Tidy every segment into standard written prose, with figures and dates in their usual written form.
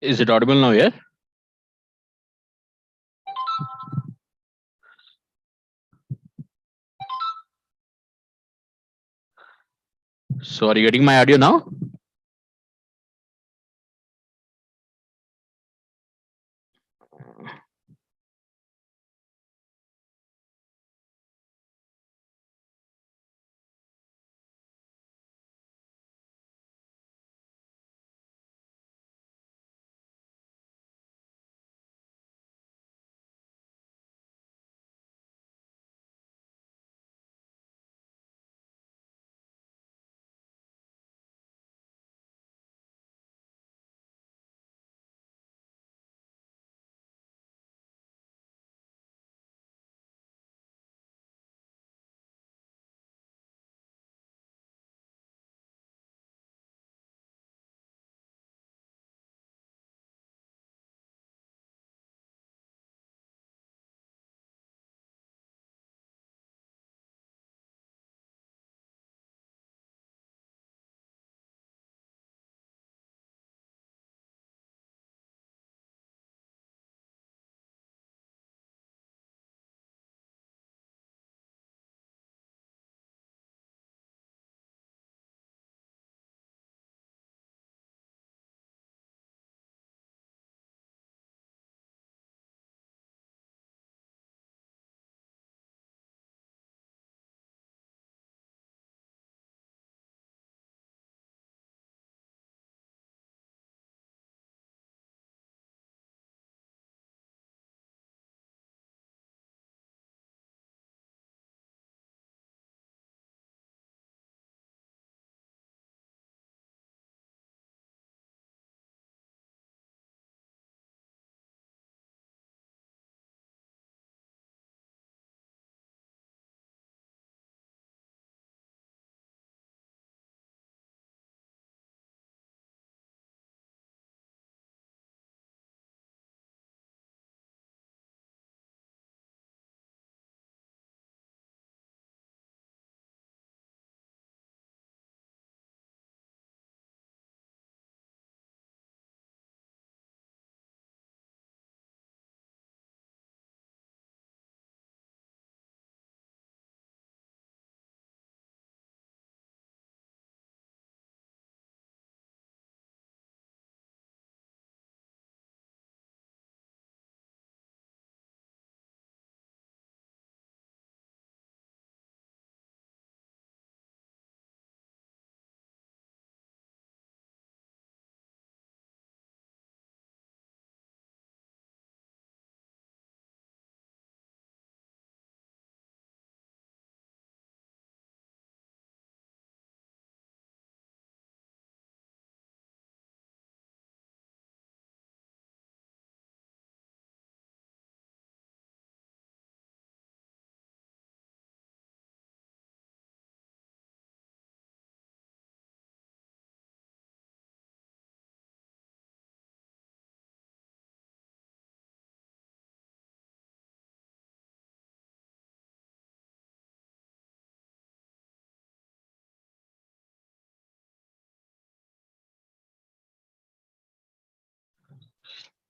Is it audible now here? So are you getting my audio now?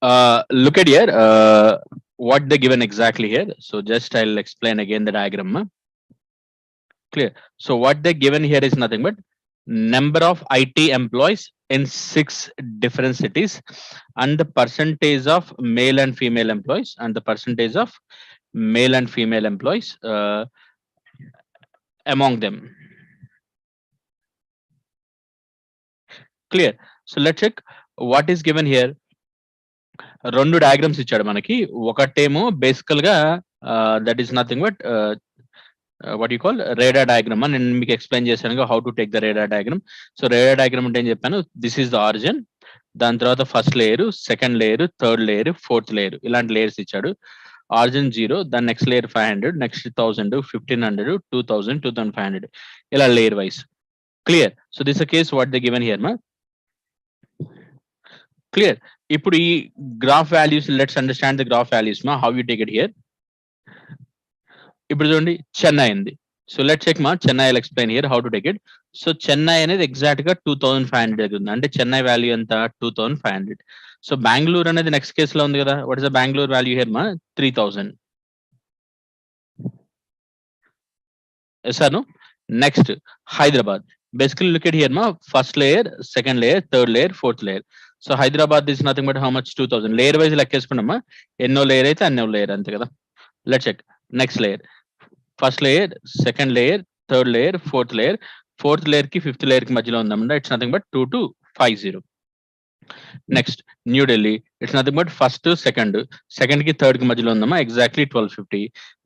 Look at here. What they given exactly here. So just I'll explain again the diagram. Clear. So what they given here is nothing but number of IT employees in 6 different cities, and the percentage of male and female employees, and the percentage of male and female employees among them. Clear. So let's check what is given here. రెండు diagrams ఇచ్చాడు మనకి. ఒకటేమో బేసికల్ గా that is nothing but what you call radar diagram అని నేను మీకు explain చేశాను how to take the radar diagram. So radar diagram అంటే ఏం చెప్పాను, దిస్ ఈస్ ద ఆరిజిన్, దాని తర్వాత first layer, second layer, third layer, fourth layer, ఇలాంటి లేయర్స్ ఇచ్చాడు. ఆరిజిన్ 0, దాని నెక్స్ట్ లేయర్ 500, నెక్స్ట్ 1000, 1500, 2000, 2500, ఇలా layer wise. Clear. So this case what the given here మా. క్లియర్. ఇప్పుడు ఈ graph values, let's understand the graph values మా, how you take it here. ఇప్పుడు చూడండి చెన్నై ఉంది. So let's check ma Chennai. I'll explain here how to take it. So Chennai అనేది exact గా 2500 దగ్గర ఉంది. అంటే చెన్నై వాల్యూ ఎంత 2500. సో బెంగళూరు అనేది నెక్స్ట్ కేస్ లో ఉంది కదా. What is the Bengaluru value here మా 3000. Yes or no? Next, Hyderabad. Basically, look at here, ma. First layer, second layer, third layer, fourth layer. So Hyderabad is nothing but how much 2000. Layer wise లెక్కేసుకున్నామా ఎన్నో layer అయితే అన్నో layer అంతే కదా. Let's check. Next layer. First layer, second layer, third layer, fourth layer. Fourth layer ki fifth layer ki మధ్యలో ఉందన్నమాట. It's nothing but 2250. Next, New Delhi. It's nothing but first to second. Second ki third ki మధ్యలో ఉందమ్మా. Exactly 1250.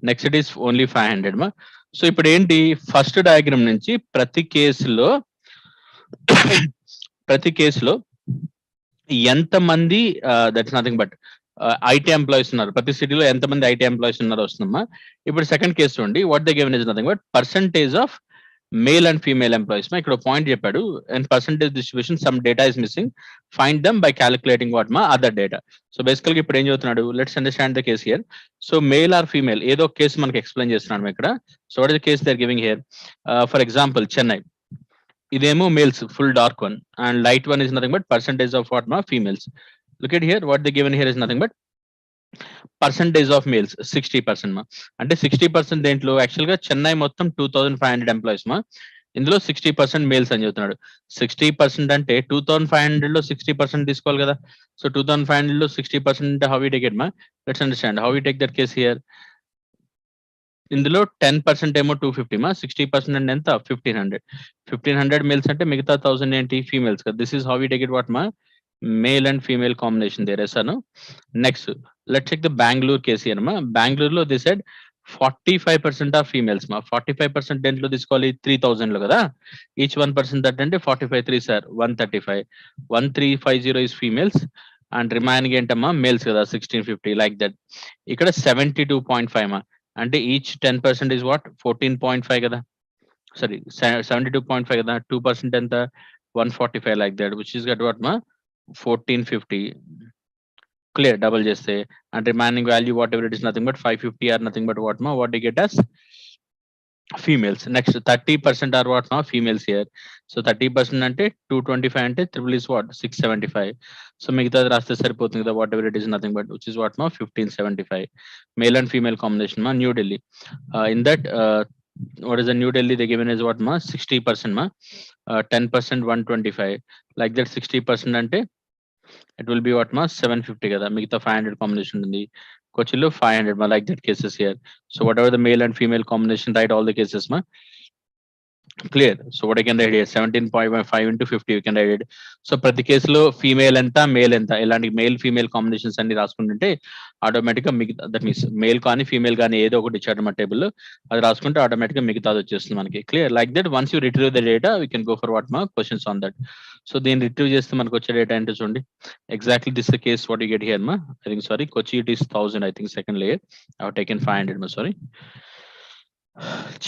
Next it is only 500 మా. So ఇప్పుడు ఏంటి first diagram నుంచి ప్రతి కేసులో ఎంతమంది that's nothing but IT employees ఉన్నారు, ప్రతి సిటీలో ఎంతమంది ఐటీ ఎంప్లాయీస్ ఉన్నారో వస్తుందమ్మా. ఇప్పుడు సెకండ్ కేసు చూడండి, what the given is nothing but percentage of male and female employees. ఇక్కడ పాయింట్ చెప్పాడు, and percentage distribution some data is missing, find dum by calculating what మా అదర్ డేటా. సో బేసికల్గా ఇప్పుడు ఏం చెప్తున్నాడు, let's understand the case here. So male or female ఏదో case మనకి explain చేస్తున్నాడు ఇక్కడ. So what is the case they are giving here. For example Chennai, ఇదేమో males full dark one, and light one is nothing but percentage of what మా females. Look at here, what they given here is nothing but percentage of males 60% మా. అంటే 60% దేంట్లో యాక్చువల్గా చెన్నై మొత్తం 2500 employees మా, ఇందులో 60% males అని చెప్తున్నాడు. 60% అంటే 2500 లో 60% తీసుకోవాలి కదా. సో 2500 లో 60% హౌ వి టేక్ ఇట్ మా, let's understand how we take that case here. ఇందులో 10% ఏమో 250 మా, 60% అంటే ఎంత 1500 మేల్స్ అంటే మిగతా 1000 ఏంటి ఫీమేల్స్ కదా. This is how we take it what మా male and female combination there ఎసాను. Next let's check the Bengaluru case here మా. బెంగళూరులో ది సెడ్ 45% ఆఫ్ ఫీమేల్స్ మా. 45% దేంట్లో తీసుకోవాలి 3000 లో కదా. ఈచ్ 1% దట్ అంటే 45 3 sir 135. 1350 is females and remaining ఏంటమ్మా మేల్స్ కదా 1650 లైక్ దట్. ఇక్కడ 72.5 మా, అంటే ఈచ్ 10% ఇస్ వాట్ 14.5 కదా. సారీ 72.5 కదా, 2% ఎంత 145 like that, which is got what మా 1450. క్లియర్, డబుల్ చేస్తే and remaining value whatever it is nothing but 550 or nothing but what మా what you get as females. Next 30% are what మా females here. So 30% అంటే 225 అంటే triple is what 675. So మిగతాది రాస్తే సరిపోతుంది కదా, what ever it is nothing but which is what మా 1575. Male and female combination మా. New Delhi, in that what is the New Delhi they given is what ma 60% ma, 10% 125 like that. 60% ante it will be what ma 750 kada, migitha 500 combination undi. Kochilo 500 ma, like that cases here. So whatever the male and female combination, write all the cases ma. Clear. So what I can write here 17.5 into 50 you can write it. So ప్రతి కేసులో female ఎంత male ఎంత ఇలాంటి male female combinations అన్ని రాసుకుంటుంటే automatic గా మిగతా, that means male కానీ female కానీ ఏదో ఒకటి ఇచ్చాడు మా టేబుల్, అది రాసుకుంటే ఆటోమేటిక్ గా మిగతాది వచ్చేస్తుంది మనకి. Clear, like that once you retrieve the data we can go for what మా క్వశ్చన్స్ ఆన్ దట్. సో దీన్ని రిట్రీవ్ చేస్తే మనకు వచ్చే డేటా ఏంటో చూడండి. Exactly this the case what you get here మా. I think sorry Kochi it is 1000 I think second layer. I have taken 500 ma, sorry.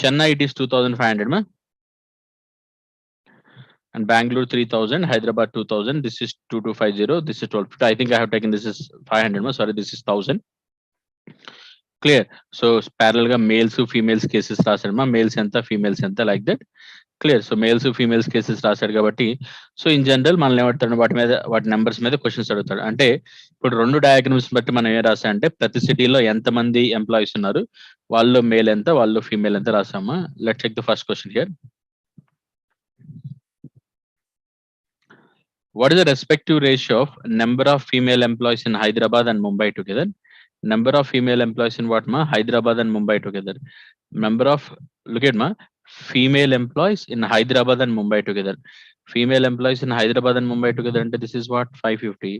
Chennai it is 2500 ma, and Bangalore 3000, Hyderabad 2000. This is 2250. This is 1250. I think I have taken this is 500. Sorry, this is 1000. Clear. So parallel ga males females cases రాసాడు మా, males ఎంత females ఎంత like that. Clear. So males females cases రాశాడు కాబట్టి so in general మనల్ని ఏమంటాడు వాటి మీద వాటి నెంబర్స్ మీద క్వశ్చన్స్ అడుగుతాడు. అంటే ఇప్పుడు రెండు డయాగ్రామ్స్ బట్టి మనం ఏం రాసా అంటే ప్రతి సిటీలో ఎంతమంది ఎంప్లాయీస్ ఉన్నారు, వాళ్ళు మేల్ ఎంత వాళ్ళు ఫీమేల్ ఎంత రాసామా. Let's check the first question here. What is the respective ratio of number of female employees in Hyderabad and Mumbai together? Number of female employees in what ma? Hyderabad and Mumbai together. Number of, look at ma, female employees in Hyderabad and Mumbai together. Female employees in Hyderabad and Mumbai together, and this is what 550.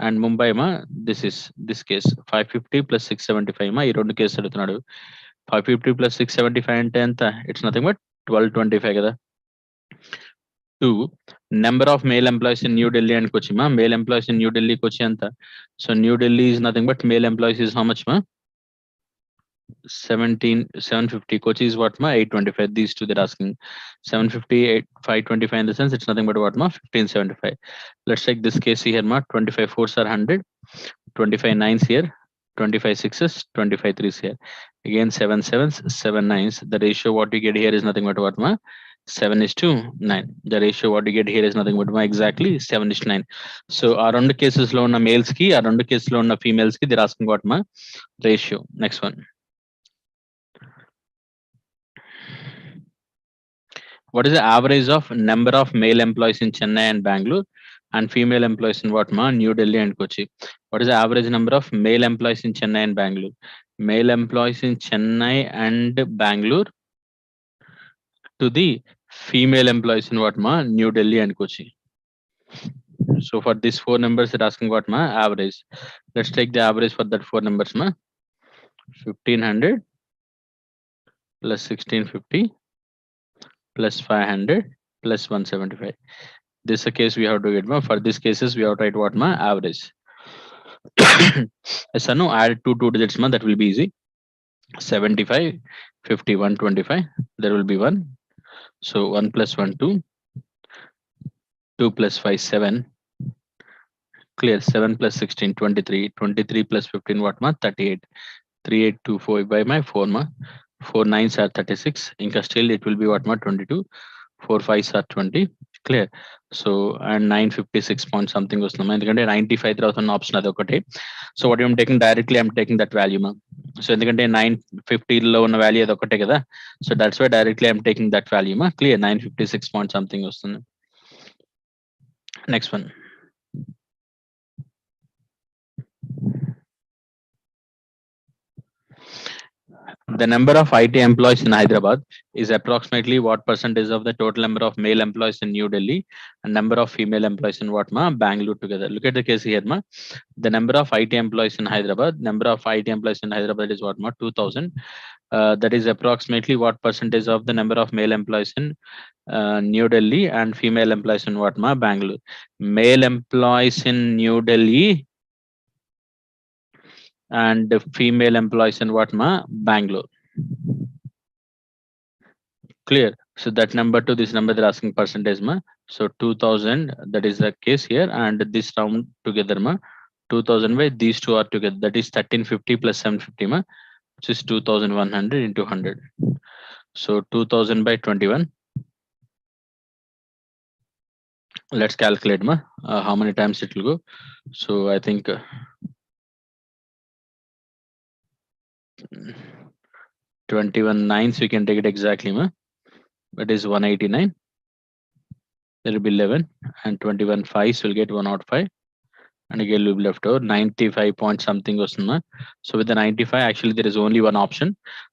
And Mumbai ma, this is this case 550 plus 675 ma. ఈ రెండు case అడుగుతున్నాడు. 550 plus 675 అంటే ఎంత? It's nothing but 1225 కదా. 2. Number of male employees in New Delhi and Kochi ma. Male employees in New Delhi, Kochi anta. So New Delhi is nothing but male employees is how much ma? 750. Kochi is what ma 825. These two they're asking. 750 525 in the sense it's nothing but what ma 1575. Let's take this case here ma. 25 4s are 100, 25 9s here, 25 6s, 25 3s here. Again 7 sevens, 7 nines. The ratio what you get here is nothing but what ma 7 is to 9. The ratio what you get here is nothing but ma exactly 7 is to 9. So ఆ రెండు cases లో ఉన్న males కి ఆ రెండు cases లో ఉన్న females కి they're asking what ma ratio. Next one. What is the average of number of male employees in Chennai and Bangalore and female employees in what ma New Delhi and Kochi? What is the average number of male employees in Chennai and Bangalore? Male employees in Chennai and Bangalore to the female employees in what ma New Delhi and Kochi. So for these four numbers, they're asking what ma average. Let's take the average for that four numbers ma 1500 plus 1650 plus 500 plus 175. This is a case we have to get ma. For these cases, we have to write what ma average. So no, add two digits ma, that will be easy. 75, 50, 125. There will be 1. So 1 plus 1, 2. 2 plus 5, 7. Clear. 7 plus 16, 23. 23 plus 15, what ma 38. 3824 by my 4 ma. 4 nines are 36. Inka still it will be what ma 22. 4 fives are 20. Clear. So and 956 point something was ఎందుకంటే 95,000 option అది ఒకటి. So what I'm taking directly I'm taking that value మా. So ఎందుకంటే 950 లో ఉన్న value అది ఒకటే కదా. So that's why directly I'm taking that value మా. క్లియర్. 956 పాయింట్ సంథింగ్ వస్తుంది. Next one. The number of IT employees in Hyderabad is approximately what percentage of the total number of male employees in New Delhi and number of female employees in what ma Bangalore together. Look at the case here ma. The number of IT employees in Hyderabad, number of IT employees in Hyderabad is what ma 2000. That is approximately what percentage of the number of male employees in New Delhi and female employees in what ma Bangalore. Male employees in New Delhi and female employees in what ma Bangalore. Clear. So that number to this number they're asking percentage ma. So 2000, that is the case here, and this round together ma 2000 by these two are together, that is 1350 plus 750 ma, which is 2100 into 100. So 2000 by 21. Let's calculate ma how many times it will go. So I think 21 nines we can take it exactly ma. It is 189. There will be 11, and 21 fives will get 105. And again we'll be left over 95 point something was na. So with the 95 actually there is only one option.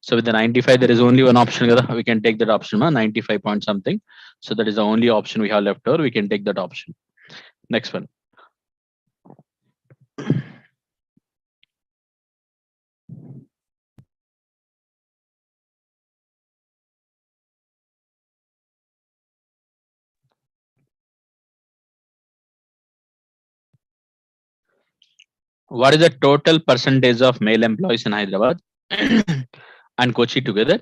So with the 95 there is only one option kada. We can take that option ma 95 point something. So that is the only option we have left over. We can take that option. Next one. What is the total percentage of male employees in Hyderabad and Kochi together?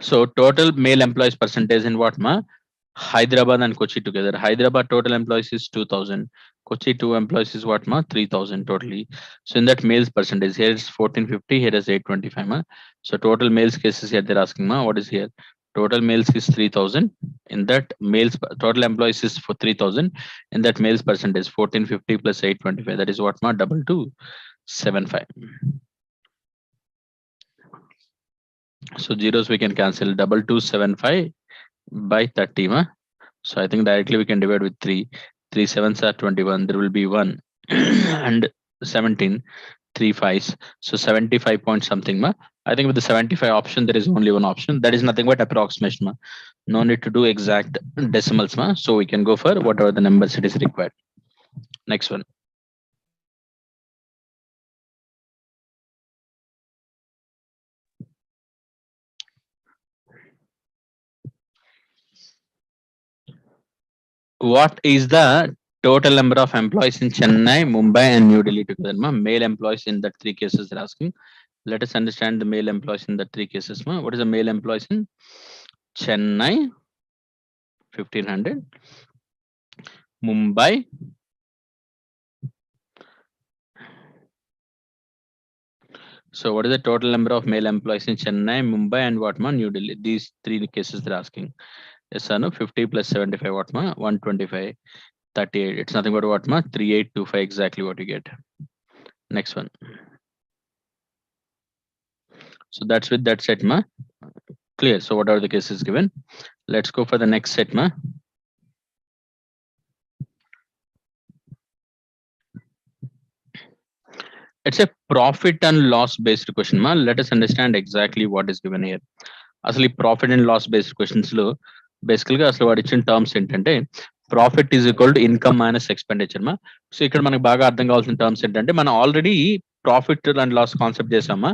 So total male employees percentage in what ma Hyderabad and Kochi together. Hyderabad total employees is 2000. Kochi two employees is what ma 3000 totally. So in that males percentage here is 1450, here is 825 ma. So total males cases here they're asking ma what is here. Total males is 3000. In that males total employees is for 3000. In that males percentage 1450 plus 825, that is what ma 2275. So zeros we can cancel. 2275 by 30 ma. So I think directly we can divide with 3. 3 sevens are 21. There will be 1 and 17. 3 fives. So 75 point something ma. I think with the 75 option there is only one option. That is nothing but approximation ma. No need to do exact decimals ma. So we can go for whatever the numbers it is required. Next one. What is the total number of employees in Chennai, Mumbai, and New Delhi together ma? Male employees in that three cases they're asking. Let us understand the male employees in the three cases ma. What is the male employees in Chennai? 1500. Mumbai. So what is the total number of male employees in Chennai, Mumbai, and what ma New Delhi? These three cases they're asking. Yes or no? 50 plus 75 what ma 125 38. It's nothing but what ma 3825 exactly what you get. Next one. So that's with that set ma clear. So what are the cases given? Let's go for the next set ma. It's a profit and loss based question ma. Let us understand exactly what is given here. అసలు ఈ profit and loss based questions లో బేసికల్ గా అసలు వాడు ఇచ్చిన terms ఏంటంటే profit is equal to income minus expenditure మా. సో ఇక్కడ మనకు బాగా అర్థం కావాల్సిన టర్మ్స్ ఏంటంటే మనం already profit and loss concept చేసామా.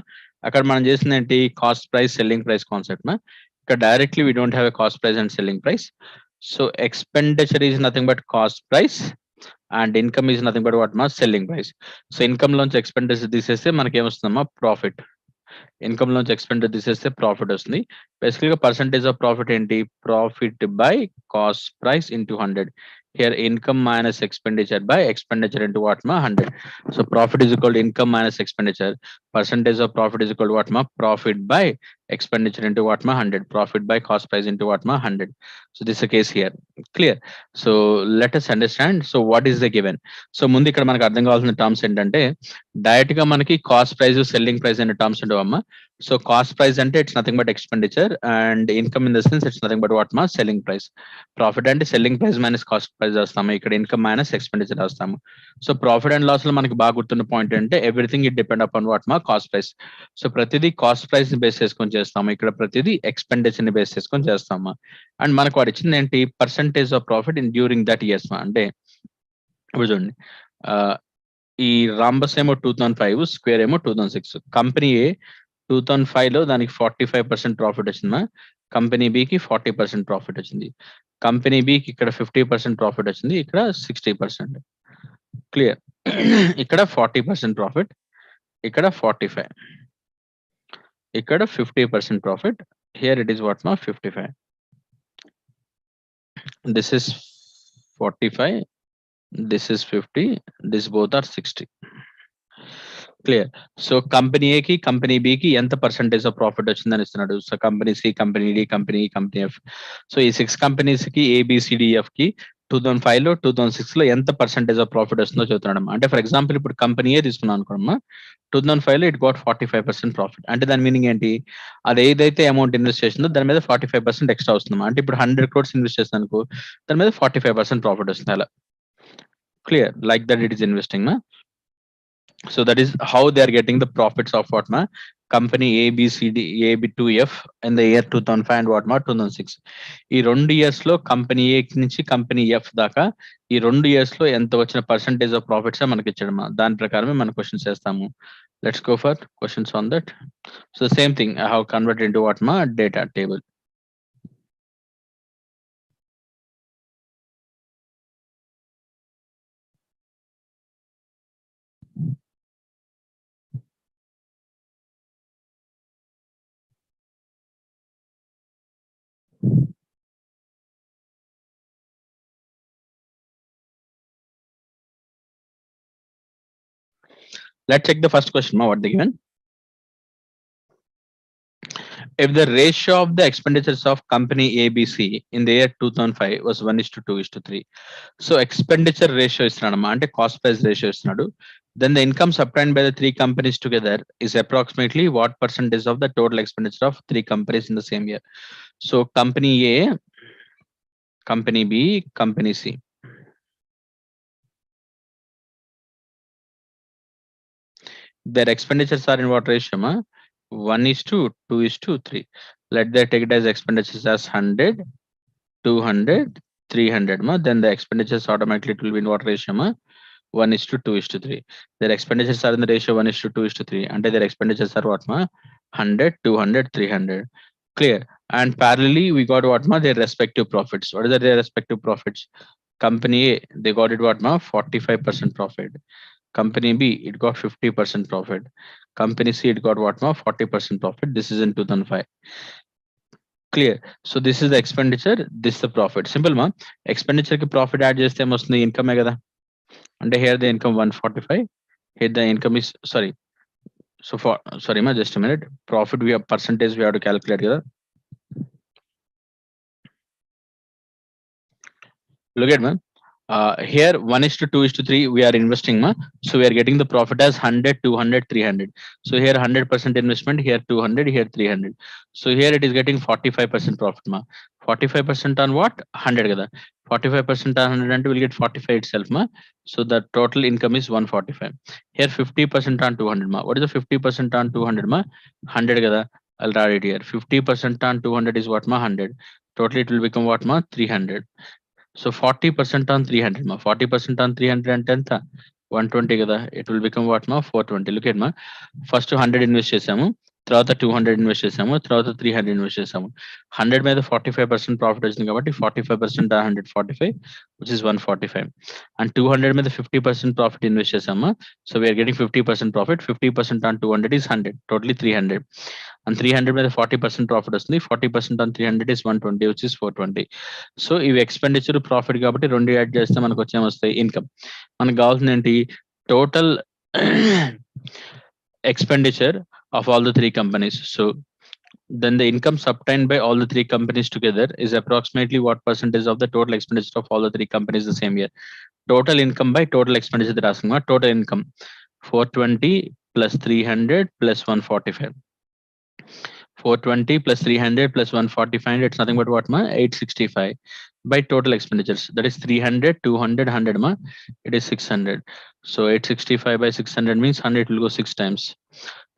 అక్కడ మనం చేసింది ఏంటి cost price selling price concept మా. ఇక్కడ directly we don't have a cost price and selling price. So expenditure is nothing but cost price and income is nothing but what మా selling price. So income లోంచి expenditure తీసేస్తే మనకి ఏమొస్తుందమ్మా profit. Income లోంచి expenditure తీసేస్తే profit వస్తుంది. Basical గా percentage of profit ఏంటి profit by cost price into 100. Here income minus expenditure by expenditure into what మా 100. So profit is equal to income minus expenditure. Percentage of profit is equal to what మా profit by expenditure into what ma 100. Profit by cost price into what ma 100. So this is the case here. Clear? So let us understand. So what is the given? So ముందు ఇక్కడ మనకు అర్థం కావాల్సిన terms ఏంటంటే direct గా మనకి cost price selling price అనే terms ఉండవమ్మా. So cost price అంటే it's nothing but expenditure and income in the sense it's nothing but what మా సెల్లింగ్ ప్రైస్. ప్రాఫిట్ అంటే selling price minus cost price వస్తాము. ఇక్కడ income minus expenditure వస్తాము. So profit and loss లో మనకి బాగా గుర్తున్న పాయింట్ అంటే everything it depend upon what మా కాస్ట్ ప్రైస్. సో ప్రతిదీ కాస్ట్ ప్రైస్ ని బేస్ చేసుకొని చేస్తాము. ఇక్కడ ప్రతిదీ ఎక్స్పెండిచర్ ని బేస్ చేసుకొని చేస్తాము. అండ్ మనకు వాడు ఇచ్చింది ఏంటి percentage of profit in during that years అంటే ఇప్పుడు చూడండి ఈ రాంబస్ ఏమో 2005 స్క్వేర్ ఏమో 2006. కంపెనీ ఏ 2005 లో దానికి 45% ప్రాఫిట్ వచ్చిందా. కంపెనీ బికి 40% ప్రాఫిట్ వచ్చింది. కంపెనీ బికి ఇక్కడ 50% ప్రాఫిట్ వచ్చింది. ఇక్కడ 60%. క్లియర్? ఇక్కడ 40% ప్రాఫిట్, ఇక్కడ 45, ఇక్కడ 50% profit. Here it is what ma 55. This is 45. This is 50. This both are 60. Clear? So company A కి కంపెనీ బి కి ఎంత పర్సెంటేజ్ ఆఫ్ ప్రాఫిట్ వచ్చిందని ఇస్తున్నాడు. So company C, company D, company E, company F. So ఈ 6 companies కి ABCDF కి 2005 లో 2006 లో ఎంత పర్సెంటేజ్ ఆఫ్ ప్రాఫిట్ వస్తుందో చెబుతున్నాడు. అంటే ఫర్ ఎగ్జాంపుల్ ఇప్పుడు కంపెనీ ఏ తీసుకున్నాం అనుకోమ్మా 2005 లో ఇట్ గాట్ 45% ప్రాఫిట్. అంటే దాని మీనింగ్ ఏంటి అది ఏదైతే అమౌంట్ ఇన్వెస్ట్ చేసిందో దాని మీద 45% ఎక్స్ట్రా వస్తుందా. అంటే ఇప్పుడు 100 crores ఇన్వెస్ట్ చేస్తాను అనుకో దాని మీద 45% ప్రాఫిట్ వస్తుంది. అలా clear? Like that it is investing మా. So that is how they are getting the profits of what ma company A, B, C, D, A, B to F in the year 2005 and what ma 2006. ఈ 2 years లో company ఏ నుంచి company F దాకా ఈ 2 years లో ఎంత వచ్చిన percentage of profits మనకి ఇచ్చాడు మా. దాని ప్రకారమే మనం క్వశ్చన్స్ చేస్తాము. Let's go for questions on that. So same thing I have converted into what మా data table. Let's check the first question ma what they given. If the ratio of the expenditures of company ABC in the year 2005 was 1:2:3. So expenditure ratio ఇస్తున్నాడమ్మా అంటే cost price ratio ఇస్తున్నాడు. Then the income obtained by the 3 companies together is approximately what percentage of the total expenditure of 3 companies in the same year. So company A, company B, company C. Their expenditures are in what ratio ma 1:2:3. Let them take it as expenditures as 100, 200, 300 ma. Then the expenditures automatically it will be in what ratio ma 1:2:3. Their expenditures are in the ratio 1:2:3. And their expenditures are what ma 100, 200, 300. Clear? And parallelly we got what ma their respective profits. What is their respective profits? Company A they got it what ma 45% profit. Company B it got 50% profit. Company C it got what ma 40% profit. This is in 2005. Clear? So this is the expenditure, this is the profit. Simple ma. Expenditure ki profit add cheste mostly income hai kada. And here the income 145. Here the income is sorry. So for sorry ma, just a minute. Profit we have percentage we have to calculate here. Look at man. Here 1 is to 2 is to 3 we are investing ma. So we are getting the profit as 100, 200, 300. So here 100% investment, here 200, here 300. So here it is getting 45% profit ma. 45% on what? 100 kada. 45% on 100 and will get 45 itself ma. So the total income is 145. Here 50% on 200 ma. What is the 50% on 200 ma? 100 kada. I'll write it here. 50% on 200 is what ma? 100. Totally it will become what ma? 300. So 40% on 300 ma. 40% on 310 tha 120 kada. It will become what ma? 420. Look at ma. First 100 invest చేసాము, తర్వాత 200 invest చేసాము, తర్వాత 300 invest చేసాము. 100 మీద 45% profit వచ్చింది కాబట్టి 45% 145 which is 145. And 200 మీద 50% profit invest చేసాము. So we are getting 50% profit. 50% on 200 is 100. Totally 300. And 300 మీద 40% ప్రాఫిట్ వస్తుంది. 40% on 300 is 120 which is 420. So ఇవి ఎక్స్పెండిచర్ ప్రాఫిట్ కాబట్టి రెండు యాడ్ చేస్తే మనకు వచ్చేమొస్తాయి ఇన్కమ్. మనకు కావాల్సింది ఏంటి? Total expenditure of all the three companies. So then the income obtained by all the three companies together is approximately what percentage of the total expenditure of all the three companies the same year. Total income by total expenditure they're asking about. Total income 420 plus 300 plus 145. 420 plus 300 plus 145, it's nothing but what ma? 865 by total expenditures. That is 300, 200, 100 ma. It is 600. So 865 by 600 means 100 will go 6 times.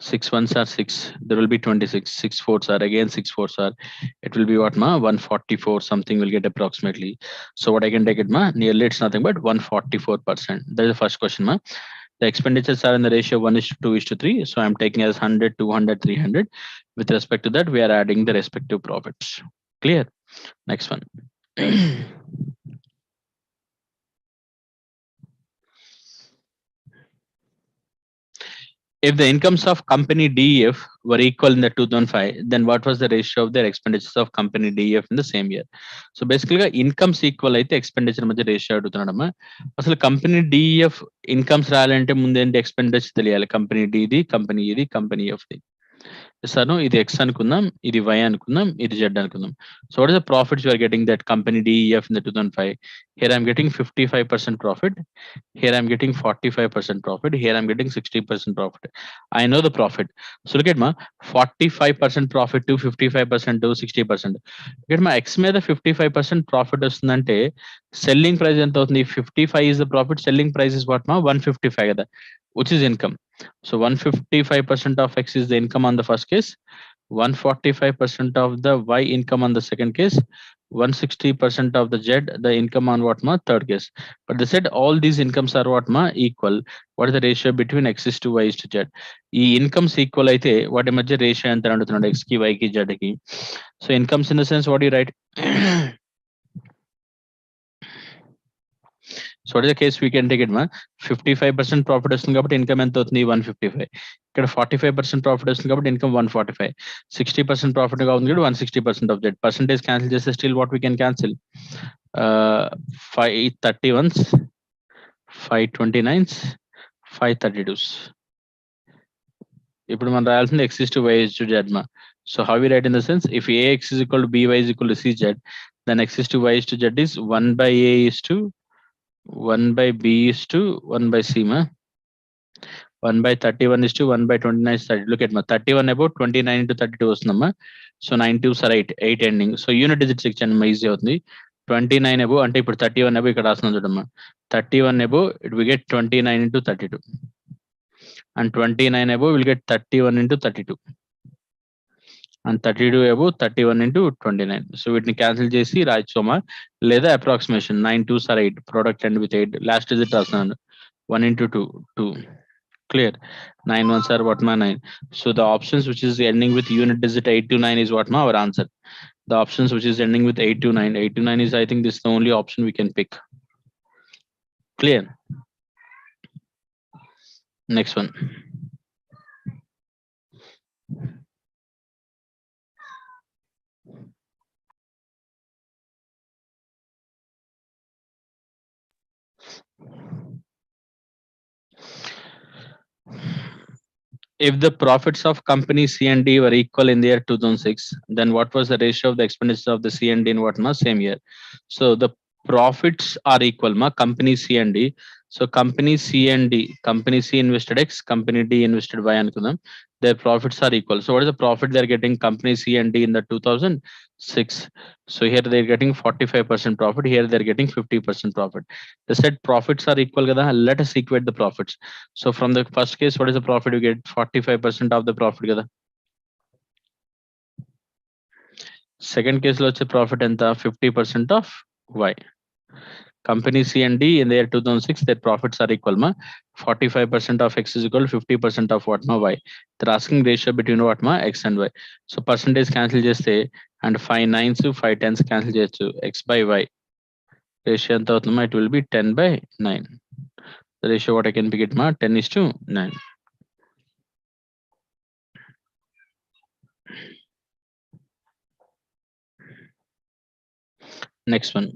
6 ones are 6. There will be 26. 6 fours are again 6 fours are. It will be what ma? 144 something will get approximately. So what I can take it ma? Nearly it's nothing but 144%. That is the first question ma. The expenditures are in the ratio 1 is to 2 is to 3. So I'm taking as 100, 200, 300. With respect to that, we are adding the respective profits. Clear? Next one. If the incomes of company DEF were equal in the 2005, then what was the ratio of their expenditures of company DEF in the same year? So basically, incomes equal అయితే expenditure మధ్య ratio అడుగుతున్నాడమ్మా. అసలు company DF incomes రాయాలంటే ముందేంటి expenditure తెలియాలి. Company డిది, company ఇది, company ఎఫ్ది. సార్ ఇది ఎక్స్ అనుకుందాం, ఇది వై అనుకుందాం, ఇది జెడ్ అనుకుందాం. So what is the profits you are getting that company DF in the 2005? Here I'm getting 55% profit. Here I'm getting 45% profit. Here I'm getting 60% profit. I know the profit. So look at my 45% profit to 55% to 60%. Look at my X మీద 55% profit వస్తుందంటే selling price ఎంత అవుతుంది? 55 is the profit. Selling price is what ma? 155 కదా, which is income. So 155% of X is the income on the first case. 145% of the Y income on the second case. 160% of the Z the income on what ma? Third case. But they said all these incomes are what ma? Equal. What is the ratio between X is to Y is to Z? ఈ incomes equal అయితే వాటి మధ్య ratio ఎంత అడుగుతున్నాడు? X కి Y కి Z కి. So incomes in the sense what you right? So what is the case we can take it మా? 55% ప్రాఫిట్ వస్తుంది కాబట్టి ఇన్కమ్ ఎంత అవుతుంది? 155. ఇక్కడ 45% ప్రాఫిట్ వస్తుంది కాబట్టి ఇన్కమ్ 145. 60% ప్రాఫిట్ గా ఉంది కాబట్టి 160% ఆఫ్ దట్. పర్సంటేజ్ క్యాన్సిల్ చేస్తే still what we can cancel? 531s, 529s, 532s. ఇప్పుడు మనం రాయాల్సింది X is to Y is to Z మా. So how we write in the sense, if AX is equal to BY is equal to CZ, then X is to Y is to Z is 1 by A is to 1 by B is to 1 by C ma. 1 by 31 is to 1 by 29 is 30. Look at ma, 31 about 29 into 32 వస్తుందమ్మా. So 9 2s are 8, 8 ending. So unit digit section అమ్మా easy అవుతుంది. 29 above అంటే ఇప్పుడు 31 above ఇక్కడ రాస్తున్నాం చూడమ్మా. 31 above it will get 29 into 32. And 29 above will get 31 into 32. And 32 above 31 into 29. So వీటిని cancel చేసి రాయొచ్చోమా, లేదా approximation 9 2s are 8. Product end with 8. Last digit రాస్తున్నాను. 1 into 2, 2. Clear? 9 ones are what ma? 9. So the options which is ending with unit digit 8 to 9 is what ma? Our answer. The options which is ending with 8 to 9. 8 to 9 is, I think, this is the only option we can pick. Clear? Next one. if the profits of company C and D were equal in the year 2006, then what was the ratio of the expenditure of the C and D in what ma same year? So the profits are equal ma company C and D. So company C and D, company C invested X, company D invested Y అనుకుందాం. Their profits are equal. So what is the profit they're getting company C and D in the 2006? So here they're getting 45% profit. Here they're getting 50% profit. They said profits are equal kada. Let us equate the profits. So from the first case, what is the profit you get? 45% of the profit kada. Second case lo వచ్చే profit ఎంత? 50% of Y. Company C and D in the year 2006, their profits are equal ma. 45% of X is equal to 50% of what ma Y. They're asking ratio between what ma X and Y. So percentage cancel చేస్తే and 5 9s 5 10s cancel చేయొచ్చు. X by Y. Ratio ఎంత అవుతుందమ్మా? It will be 10 by 9. The ratio what I can pick it ma 10:9. Next one.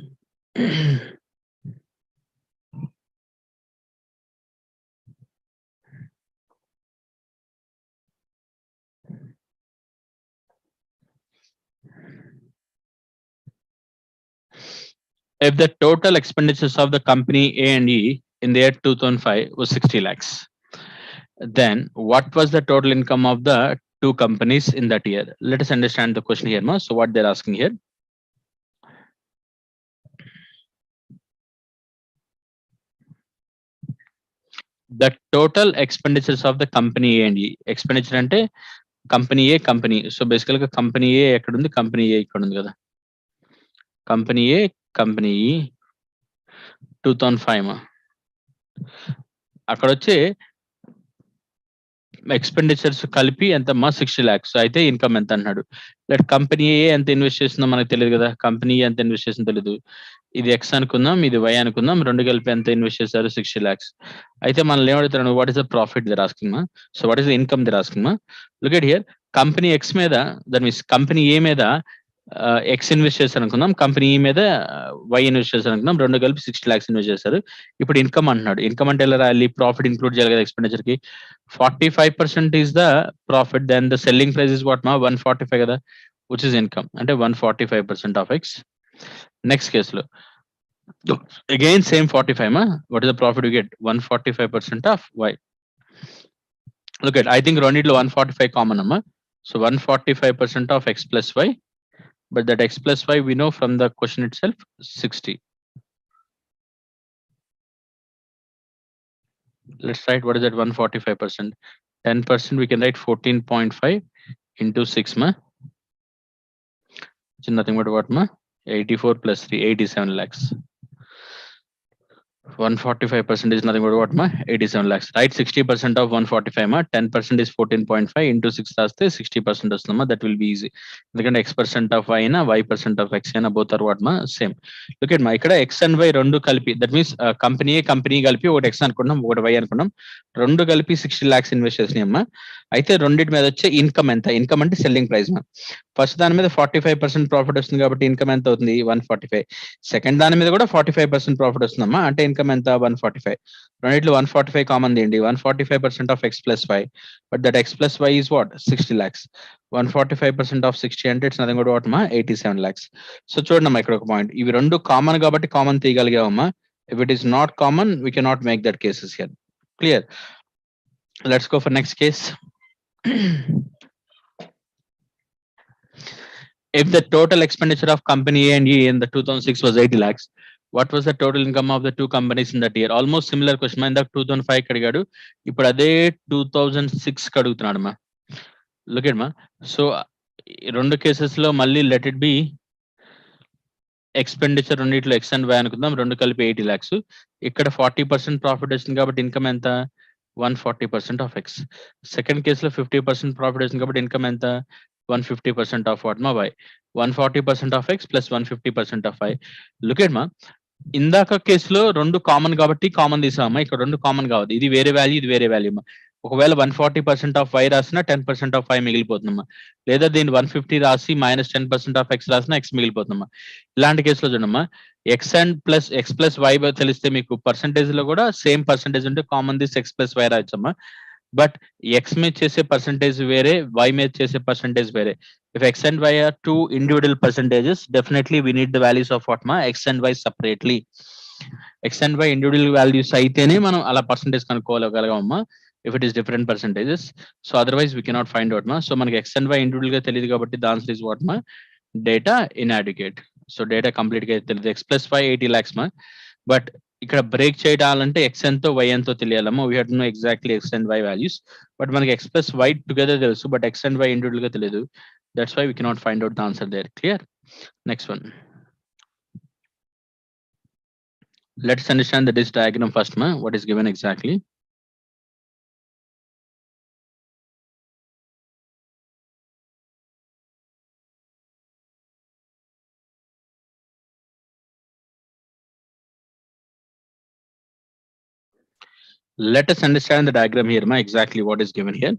If the total expenditures of the company A and E in the year 2005 was 60 lakhs, then what was the total income of the two companies in that year? Let us understand the question here. Ma. So what they're asking here. The total expenditures of the company A and E. Expenditure ante company A, company. So basically company A ekkadundi, company A ikkadundi kada. Company A, company E 2005 ma. అక్కడ వచ్చే expenditures కలిపి ఎంతమ్మా 60 లాక్స్. అయితే income ఎంత అన్నాడు. Like company ఏ ఎంత invest చేసిందో మనకు తెలీదు కదా! కంపెనీ ఏ ఎంత ఇన్వెస్ట్ చేసిందో తెలీదు. ఇది ఎక్స్ అనుకుందాం, ఇది వై అనుకుందాం. 2 కలిపి ఎంత ఇన్వెస్ట్ చేశారు? 60 లాక్స్. అయితే మనల్ని ఏమడుగుతున్నాడు? What is the profit they are asking మా. So what is the income they are asking మా. Look at here company X మీద దట్ మీన్స్ కంపెనీ ఏ మీద ఎక్స్ ఇన్వెస్ట్ చేశారనుకుందాం. కంపెనీ ఈ మీద వై ఇన్వెస్ట్ చేశారనుకుందాం. 2 కలిపి 60 లాక్స్ ఇన్వెస్ట్ చేశారు. ఇప్పుడు ఇన్‌కమ్ అంటున్నాడు. ఇన్‌కమ్ అంటే ఎలా రాయాలి? ప్రాఫిట్ ఇంక్లూడ్ చేయాలి కదా ఎక్స్‌పెండిచర్‌కి. 45% is the profit, then the selling price is what ma 145 kada, which is income ante 145% of X. Next case lo again same 45 ma, what is the profit you get? 145% of Y. Look at, I think రెండిట్లో 145 common amma, so 145% of X plus Y, but that X plus Y we know from the question itself 60. Let's write what is that 145%. 10% we can write 14.5 into 6 ma, which is nothing but what ma 84 plus 3 87 lakhs. 145% is nothing but what ma 87 lakhs, right? 60% of 145 ma 10% is 14.5 into 6 రాస్తే 60% వస్తుందమ్మా. That will be easy ఎందుకంటే x% of y అయినా y% of x అయినా both are what ma same. Look at ma ఇక్కడ x and y రెండు కలిపి, that means company A company కలిపి ఒకటి x అనుకున్నాం, ఒకటి y అనుకున్నాం, రెండు కలిపి 60 lakhs ఇన్వెస్ట్ చేసినాయమ్మా. అయితే రెండింటి మీద వచ్చే ఇన్కమ్ ఎంత? ఇన్కమ్ అంటే సెల్లింగ్ ప్రైస్ మా. ఫస్ట్ దాని మీద 45% ప్రాఫిట్ వస్తుంది కాబట్టి ఇన్కమ్ ఎంత అవుతుంది? 145. సెకండ్ దాని మీద కూడా 45% ప్రాఫిట్ వస్తుందమ్మా, అంటే ఇన్కమ్ ఎంత? 145. రెండిట్లో 145 కామన్ తీయండి. 145% of x plus y, but that x plus y is what? 60 lakhs. 145% of 60 అంటే ఇట్స్ నథింగ్ బట్ వాట్ మా 87 lakhs. సో చూడండి ఇక్కడ ఒక పాయింట్, ఇవి రెండు కామన్ కాబట్టి కామన్ తీయగలిగామమ్మా. If it is not common we cannot make that cases here. Clear? Let's go for next case. If the total expenditure of company A and E in the 2006 was 80 lakhs, what was the total income of the two companies in that year? Almost similar question. In the 2005 అడిగాడు, ఇప్పుడు అదే 2006 అడుగుతున్నాడు మా. Look at ma. So రెండు cases లో మళ్ళీ let it be expenditure రెండిట్లో X and why అనుకుందాం, రెండు కలిపి 80 lakhs. ఇక్కడ 40% ప్రాఫిట్ వచ్చింది కాబట్టి ఇన్కమ్ ఎంత? 140% of X. సెకండ్ కేసులో 50% ప్రాఫిట్ వచ్చింది కాబట్టి ఇన్కమ్ ఎంత? 150% of what ma Y. 140% of X plus 150% of Y. Look at ma. ఇందాక కేసులో రెండు కామన్ కాబట్టి కామన్ తీసామా, ఇక్కడ రెండు కామన్ కావద్దు. ఇది వేరే వాల్యూ, ఇది వేరే వాల్యూ. ఒకవేళ 140% ఆఫ్ వై రాసినా 10% ఆఫ్ వై మిగిలిపోతుందమ్మా. లేదా దీన్ని 150 రాసి -10% ఆఫ్ ఎక్స్ రాసినా ఎక్స్ మిగిలిపోతుందమ్మా. ఇలాంటి కేసులో చూడమ్మా, X and plus X plus Y తెలిస్తే మీకు పర్సంటేజ్ లో కూడా సేమ్ పర్సంటేజ్ ఉంటే common this X plus Y రాయొచ్చమ్మా. బట్ ఎక్స్ మీద చేసే పర్సంటేజ్ వేరే, వై మీద చేసే పర్సంటేజ్ వేరే. If X and Y are two individual percentages, definitely we need the values of what మా X and Y separately. X and Y individual values అయితేనే మనం అలా పర్సంటేజ్ కనుక్కోగలగమ్మా, if it is different percentages. So otherwise we cannot find out మా. So మనకి X and Y individual గా తెలియదు కాబట్టి ద ఆన్సర్ ఇస్ వాట్ మా, data inadequate. So data complete గా తెలియదు. ఎక్స్ ప్లస్ వై 80 lakhs మా. బట్ ఇక్కడ బ్రేక్ చేయాలంటే ఎక్స్ ఎంతో వై ఎంతో తెలియాలమ్మా. We have to know exactly X and Y values. But మనకి ఎక్స్ ప్లస్ వై టుగెదర్ తెలుసు, but X and Y individual గా తెలియదు. That's why we cannot find out the answer there. Clear? Next one. Let's understand the this diagram first, ma. What is given exactly? Let us understand the diagram here, ma. Exactly what is given here.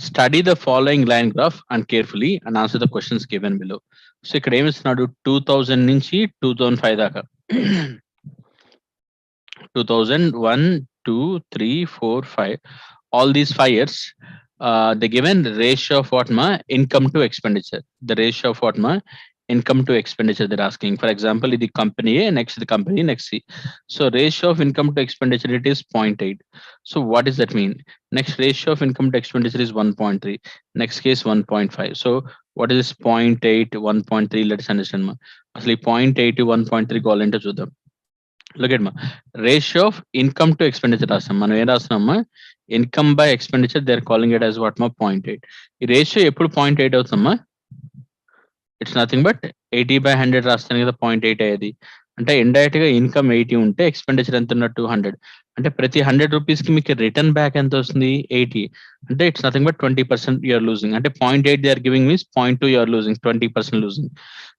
Study the following line graph and carefully and answer the questions given below. So ఇక్కడ ఏమి ఇస్తున్నాడు, 2000 నుంచి 2005 దాకా. 2001, 2, 3, 4, 5. All these 5 years, the given ratio of what ma income to expenditure. The ratio of what ma income to expenditure they're asking. For example, the company A next the company next C. So ratio of income to expenditure, it is 0.8. So what does that mean? Next ratio of income to expenditure is 1.3. Next case 1.5. So what is 0.8, 1.3? Let's understand ma. Actually 0.8 to 1.3 call into చూద్దాం. Look at ma ratio of income to expenditure రాస్తాం. మనం ఏం రాస్తున్నామా, income by expenditure they are calling it as what మా 0.8. ఈ ratio ఎప్పుడు 0.8 అవుతుందమ్మా? It's nothing but 80/100 రాస్తాను కదా 0.8 అయ్యేది. అంటే ఇండైరెక్ట్ గా ఇన్కమ్ 80 ఉంటే ఎక్స్పెండిచర్ ఎంత ఉన్నట్టు 100. అంటే ప్రతి 100 రూపీస్ కి మీకు రిటర్న్ బ్యాక్ ఎంత వస్తుంది? 80. అంటే it's nothing but 20% you're losing. అంటే 0.8 they are giving means 0.2 you're losing, 20% losing.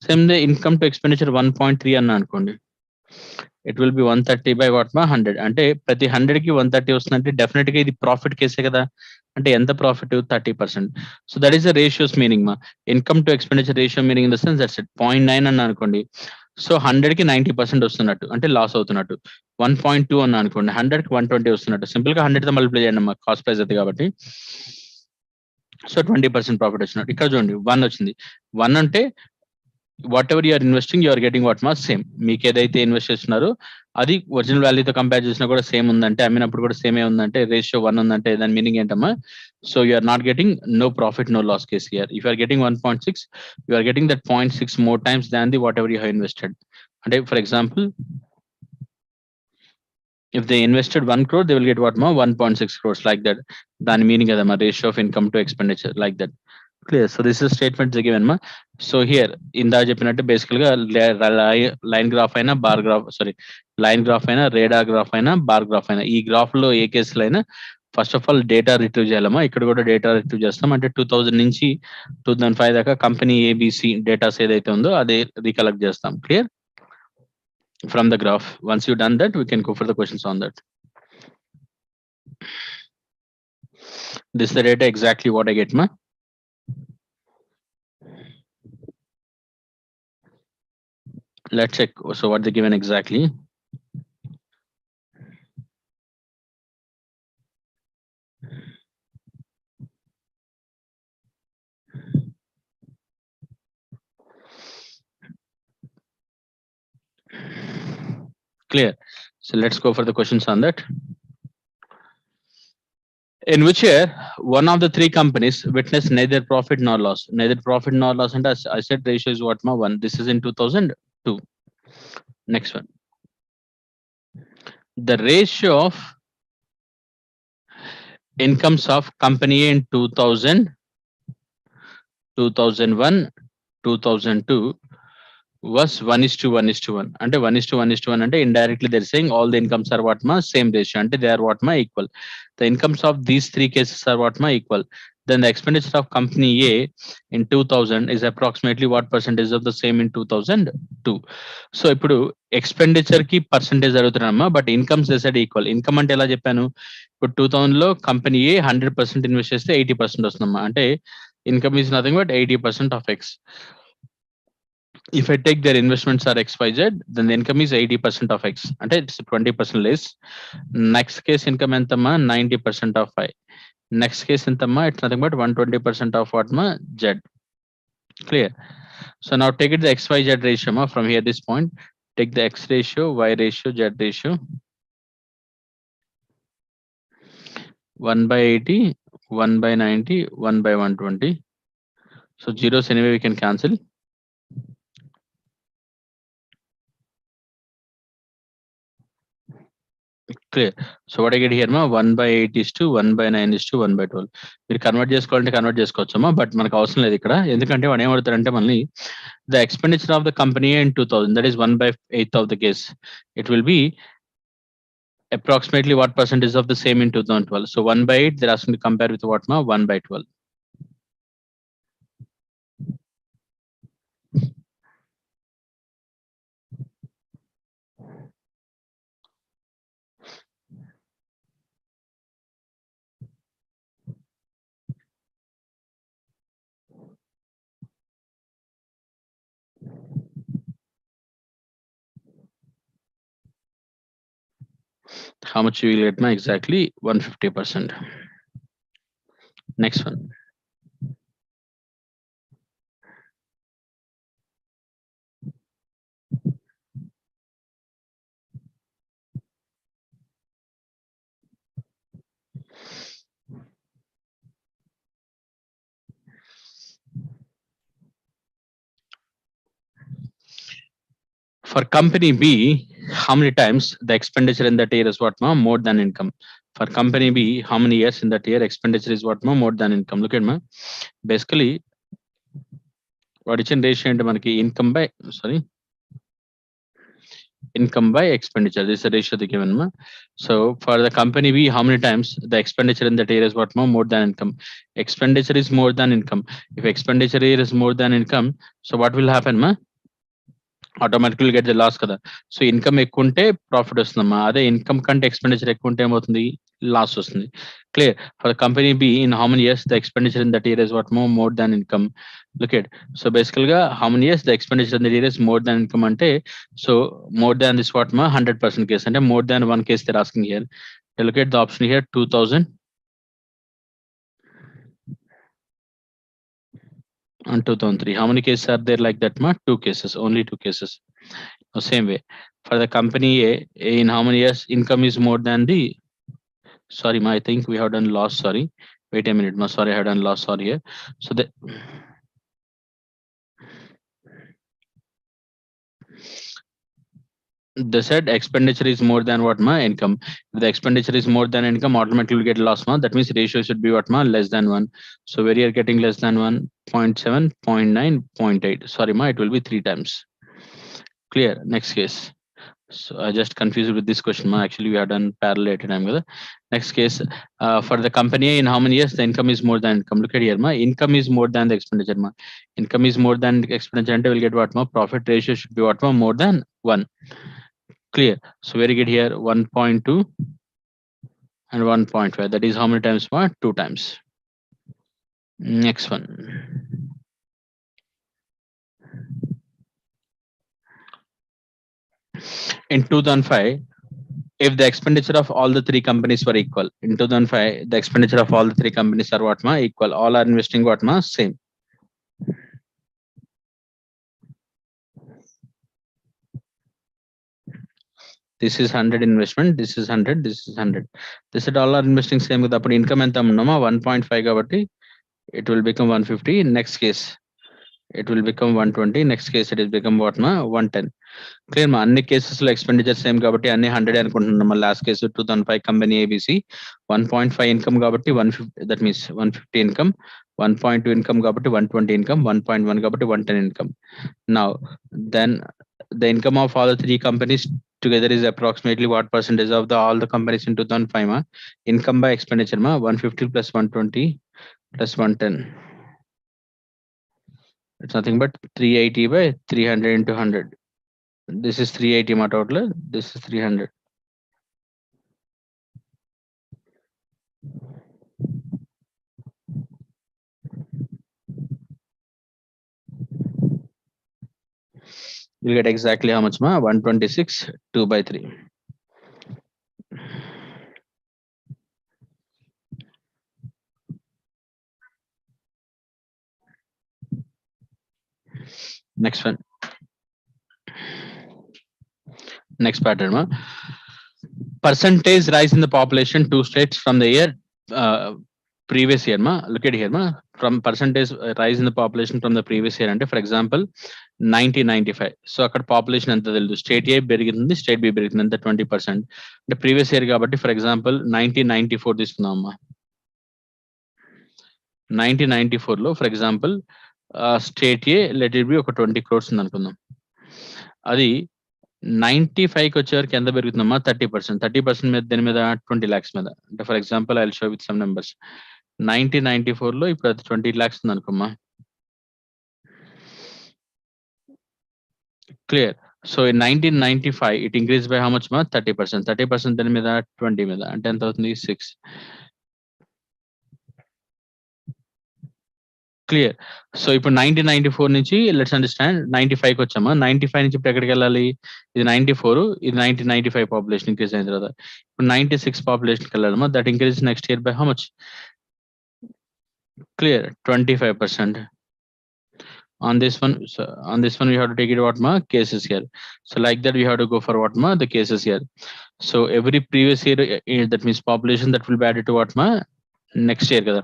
Same they income to expenditure 1.3 అన్నా అనుకోండి, it will be 130 by what మా 100. అంటే ప్రతి 100 కి 130 వస్తుందంటే డెఫినెట్ గా ఇది ప్రాఫిట్ కేసే కదా. అంటే ఎంత profit? 30%. So that is the ratios meaning మా. Income to expenditure ratio meaning in the sense that's it. 0.9 అన్న అనుకోండి, సో 100 కి 90% వస్తున్నట్టు, అంటే లాస్ అవుతున్నట్టు. 1.2 అన్న అనుకోండి, 100 కి 120 వస్తున్నట్టు. సింపుల్ గా 100 తో మల్టిప్లై చేయండి అమ్మా, కాస్ట్ ప్రైస్ అది కాబట్టి. సో 20% ప్రాఫిట్ వచ్చినట్టు. ఇక్కడ చూడండి 1 వచ్చింది. 1 అంటే whatever you're investing you're getting what మా సేమ్. మీకు ఏదైతే ఇన్వెస్ట్ చేస్తున్నారో అది ఒరిజినల్ వాల్యూతో కంపేర్ చేసినా కూడా సేమ్ ఉందంటే, అమ్మినప్పుడు కూడా సేమే ఉందంటే, రేషియో 1 ఉందంటే దాని మీనింగ్ ఏంటమ్మా? So you're not getting no profit no loss case here. If you're getting 1.6, you're getting that 0.6 more times than the whatever you have invested. అంటే for example, if they invested 1 crore, they will get what ma 1.6 crores, like that. దాని meaning కదమ్మా ratio of income to expenditure, like that. Clear? So this is statement given ma. So here ఇందా చెప్పినట్టు basical గా line graph అయినా bar graph, sorry line graph అయినా radar graph అయినా bar graph అయినా, ఈ గ్రాఫ్ లో ఏ కేసులో అయినా first of all data retrieve చేయాలమ్మా. ఇక్కడ కూడా డేటా రిట్రీవ్ చేస్తాం. అంటే 2000 నుంచి 2005 దాకా కంపెనీ ఏబిసి డేటాస్ ఏదైతే ఉందో అదే రీకలెక్ట్ చేస్తాం. Clear? From the graph. Once you done that, we can go for the questions on that. This is the data exactly what I get ma. Let's check. So what they given exactly? Clear? So let's go for the questions on that. In which year one of the three companies witnessed neither profit nor loss? Neither profit nor loss, and as I said, ratio is what ma 1. This is in 2002. Next one. The ratio of incomes of company in 2000, 2001, 2002 was 1:1:1. అంటే 1:1:1 అంటే indirectly they're saying all the incomes are what ma same ratio, అంటే they are what ma equal. The incomes of these three cases are what ma equal. Then the expenditure of company A in 2000 is approximately what percentage of the same in 2002. So ఇప్పుడు expenditure కి percentage అడుగుతున్నామా, but incomes చేసేది equal. Income అంటే ఎలా చెప్పాను, ఇప్పుడు 2000 లో company ఏ 100% invest చేస్తే 80% వస్తుందమ్మా. అంటే income is nothing but 80% of X. If I take their investments are XYZ, then the income is 80% of X. అంటే it's 20% less. Next case income ఎంతమ్మా 90% of Y. Next case ఎంతమ్మా it's nothing but 120% of what ma Z. Clear. So now take it the XYZ ratio ma from here this point. Take the X ratio, Y ratio, Z ratio. 1/80, 1/90, 1/120. So zeros anyway we can cancel. Clear. So what I get here ma 1/8 is to 1/9 is to 1/12. మీరు convert చేసుకోవాలంటే convert చేసుకోవచ్చమ్మా, but మనకు అవసరం లేదు ఇక్కడ. ఎందుకంటే వాడు ఏమవుతారంటే మళ్ళీ the expenditure of the company in 2000, that is 1/8 of the case. It will be approximately what percentage of the same in 2012. So 1/8 they're asking to compare with what ma 1/12. How much you will get ma exactly 150%. Next one. For company B, how many times the expenditure in that year is what ma more than income? For company B, how many years in that year expenditure is what ma more than income? Look at ma. Basically, what is in ratio into manaki income by income by expenditure. This is the ratio they given ma. So for the company B, how many times the expenditure in that year is what ma more than income? Expenditure is more than income. If expenditure here is more than income, so what will happen ma? Automatically get the loss కదా. So income ఎక్కువ ఉంటే profit వస్తుందమ్మా, అదే income కంటే expenditure ఎక్కువ ఉంటే ఏమవుతుంది, loss వస్తుంది. Clear. For company B in how many years the expenditure in that year is what more than income. Look at. So basical గా how many years the expenditure in that year is more than income అంటే, so more than this what 100% case అంటే more than one case they asking here. Look at the option here 2000 and 2003. How many cases are there like that ma? 2 cases, only 2 cases. Same way for the company A, in how many years income is more than the, sorry ma, I think we have done loss, sorry, wait a minute ma, sorry, I have done loss, sorry here. So they said expenditure is more than what ma income. If the expenditure is more than income, automatically will get loss ma. That means ratio should be what ma less than 1. So where you are getting less than 1, 0.7, 0.9, 0.8. Sorry ma, it will be 3 times. Clear. Next case. So I just confused with this question ma. Actually we have done parallel at a time. Next case, for the company in how many years the income is more than income. Look at here ma, income is more than the expenditure ma. Income is more than the expenditure and will get what ma, profit ratio should be what ma more than 1. Clear. So very good here 1.2 and 1.5. That is how many times ma? 2 times. Next one. In 2005, if the expenditure of all the 3 companies were equal, in 2005 the expenditure of all the 3 companies are what ma equal, all are investing what ma same. This is 100 investment, this is 100, this is 100. This is all are investing same with appudu income enta unnama 1.5 kabatti it will become 150. Next case it will become 120. Next case it is become what ma 110. Clear ma, అన్ని cases లో expenditure same కాబట్టి అన్ని 100 అనుకుంటున్నాం. Last case 2005 company ABC 1.5 income కాబట్టి 150, that means 150 income, 1.2 income కాబట్టి 120 income, 1.1 కాబట్టి 110 income. Now then the income of all the 3 companies together is approximately what percentage of the all the companies in 2005 ma? Income by expenditure ma 150 plus 120 plus 110. It's nothing but 380 by 300 into 100. This is 380 ma total. This is 300. You'll get exactly how much, ma? 126, 2 by 3. Next one. Next pattern, ma. Percentage rise in the population, two states from the year previous year, ma. Look at here, ma. From percentage rise in the population from the previous year, and for example, 1995. So అక్కడ population ఎంత తెలుసు, state ఏ పెరిగింది, state B పెరిగింది ఎంత, 20%. అంటే previous year కాబట్టి for example 1994 తీసుకుందాం అమ్మా. 1994 లో for example state A let it B ఒక 20 crores ఉంది అనుకుందాం. అది 95కి వచ్చేవరకు ఎంత పెరుగుతుందమ్మా, 30%. 30% మీద దేని మీద, 20 lakhs మీద. అంటే for example I will show with some numbers. 1994 లో ఇప్పుడు అది 20 lakhs ఉంది అనుకోమ్మా. Clear. So in 1995 it increase by how much మా, 30%. 30% దేని మీద, 20 మీద. అంటే ఎంత అవుతుంది, 6. క్లియర్. సో ఇప్పుడు 1994 నుంచి లెట్స్ అండర్స్టాండ్ 95కి వచ్చామా. 95 నుంచి ఇప్పుడు ఎక్కడికి వెళ్ళాలి, ఇది 94, ఇది 1995 పాపులేషన్ ఇంక్రీజ్ అయిన తర్వాత ఇప్పుడు 96 పాపులేషన్కి వెళ్ళాలమ్మా. That increase next year by how much, clear, 25%. On this one, so on this one we have to take it what ma, cases here. So like that we have to go for what ma, the cases here. So every previous year that means population that will be added to what ma, next year kada.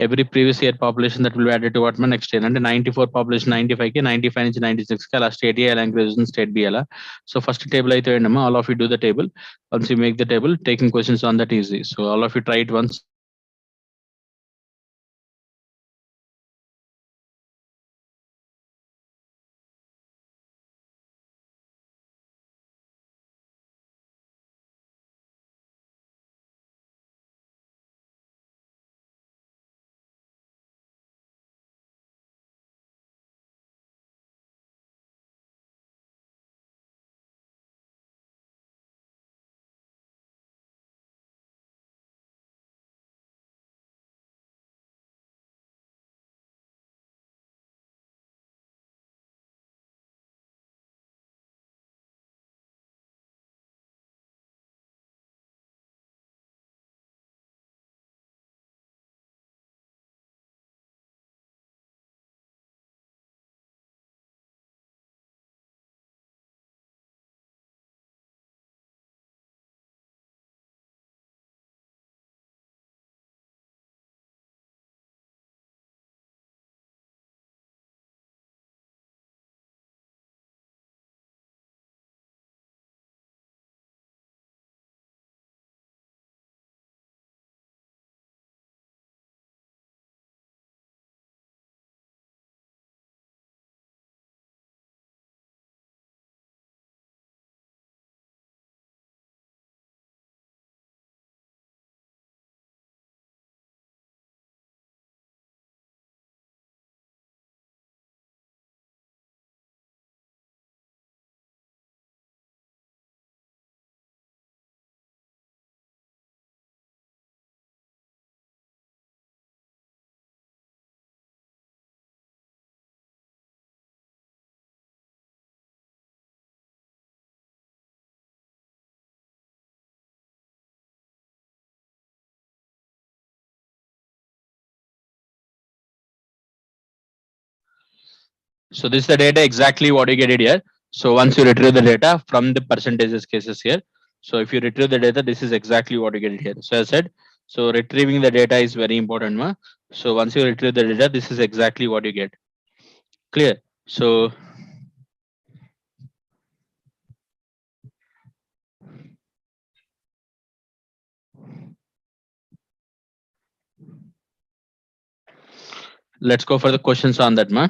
Every previous year population that will be added to what ma, next year. And 94 population 95 ki, 95 నుంచి 96 ki ala state A ala increase state B ala. So first table అయితే ఏంటమ్మా, all of you do the table. Once you make the table, taking questions on that easy. So all of you try it once. So this is the data exactly what you get it here. So once you retrieve the data from the percentages cases here. So if you retrieve the data, this is exactly what you get it here. So as I said, so retrieving the data is very important, ma. So once you retrieve the data, this is exactly what you get. Clear. So let's go for the questions on that, ma.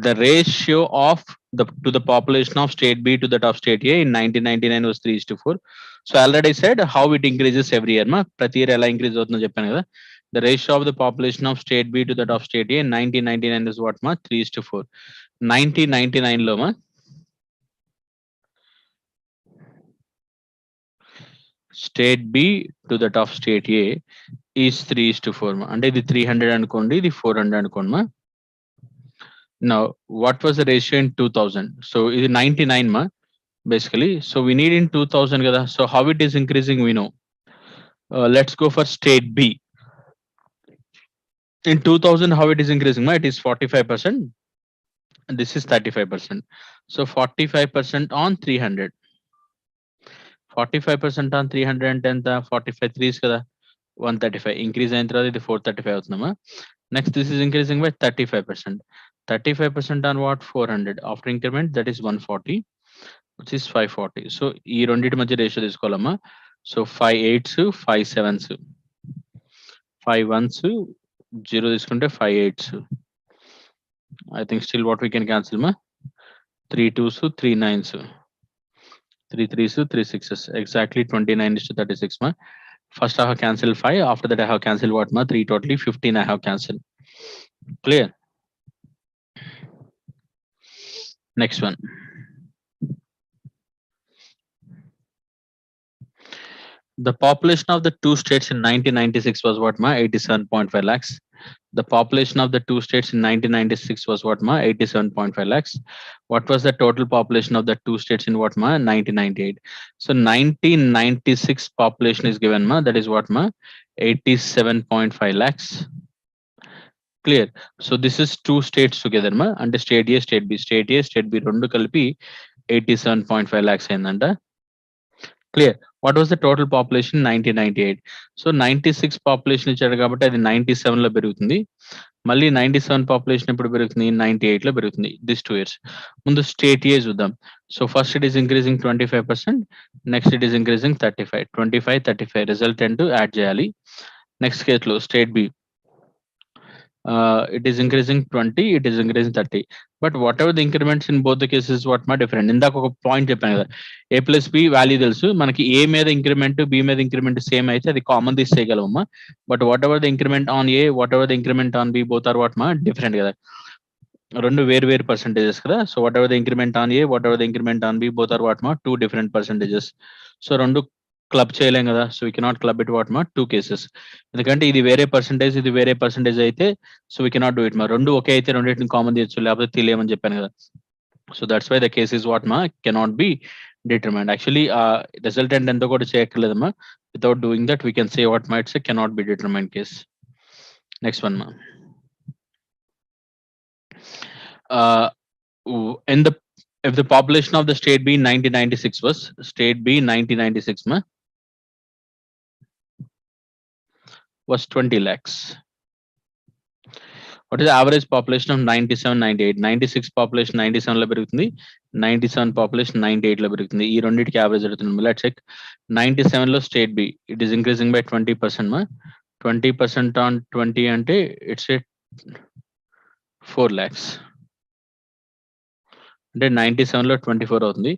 The ratio of the to the population of state B to that of state A in 1999 was 3:4. So I already said how it increases every year, ma. Prati year ela increase avutundo cheppanu kada. The ratio of the population of state B to that of state A in 1999 is what, ma? 3:4. 1999 లో, ma, State B to that of State A is 3:4 ma. అంటే ఇది 300 అనుకోండి, ఇది 400 అనుకోండి మా. Now what was the ratio in 2000? So ఇది 99 ma basically. So we need in 2000 కదా. So how it is increasing we know. Let's go for State B. In 2000 how it is increasing ma? It is 45%. And this is 35%. So 45% on 300. 45% on 300 అంటే ఎంత? 45 3s కదా, 135. Increase అయిన తర్వాత ఇది 435 అవుతుందమ్మా. Next this is increasing by 35%. 35% on what? 400. After increment that is 140, which is 540. So ఈ రెండింటి మధ్య ratio తీసుకోవాలమ్మా. So 5 8s 5 7s 5 1s 0 తీసుకుంటే 5 8s. I think still what we can cancel ma. 3 2s 3 9s 3 3s 3 6s. Exactly 29:36 ma. First I have cancelled 5. After that I have cancelled what ma? 3 totally 15 I have cancelled. Clear? Next one. The population of the two states in 1996 was what ma? 87.5 lakhs. The population of the two states in 1996 was what ma? 87.5 lakhs. What was the total population of the two states in what ma? 1998. So 1996 population is given ma. That is what ma? 87.5 lakhs. Clear? So this is two states together ma. And state A, state B, state A, state B rendu కలిపి 87.5 lakhs అయిందంట. Clear? What was the total population in 1998? So 96 population ఇచ్చాడు కాబట్టి అది 97 లో పెరుగుతుంది. మళ్ళీ 97 population ఎప్పుడు పెరుగుతుంది? 98 లో పెరుగుతుంది. This 2 years. ముందు స్టేట్ ఏ చూద్దాం. So first it is increasing 25%, next it is increasing 35. 25 35 resultant add చేయాలి. నెక్స్ట్ కేసులో state B it is increasing 20, it is increasing 30. But whatever the increments in both the cases what ma different. ఇందాక ఒక point చెప్పాను కదా, a plus b value తెలుసు మనకి, a మీద ఇంక్రిమెంట్ b మీద ఇంక్రిమెంట్ సేమ్ అయితే అది కామన్ తీసేయగలమమ్మా. But whatever the increment on a, whatever the increment on b, both are what మా డిఫరెంట్ కదా, రెండు వేరు వేరు పర్సెంటేజెస్ కదా. So whatever the increment on a, whatever the increment on b, both are what మా 2 different percentages. So రెండు club చేయలేం కదా. So we cannot club it what మా 2 cases. ఎందుకంటే ఇది వేరే పర్సెంటేజ్, ఇది వేరే పర్సెంటేజ్ అయితే so we cannot do it మా. రెండు ఒకే అయితే రెండింటిని కామన్ తీయచ్చు, లేకపోతే తెలియమని చెప్పాను కదా. So that's why the case is what మా cannot be determined. Actually resultant ఎంతో కూడా చేయక్కర్లేదమ్మా. Without doing that we can say what మా it's cannot be determined case. Next one మా. In the if the population of the state B 1996 was state B 1996 ma was 20 lakhs. What is the average population of 97 98? 96 population 97 లో పెరుగుతుంది, 97 population 98 లో పెరుగుతుంది. ఈ రెండింటికి average అడుగుతున్నాం. Let's check. 97 లో state B it is increasing by 20% మా. 20% on 20 అంటే ఇట్స్ 4 lakhs. అంటే 97 లో 24 అవుతుంది.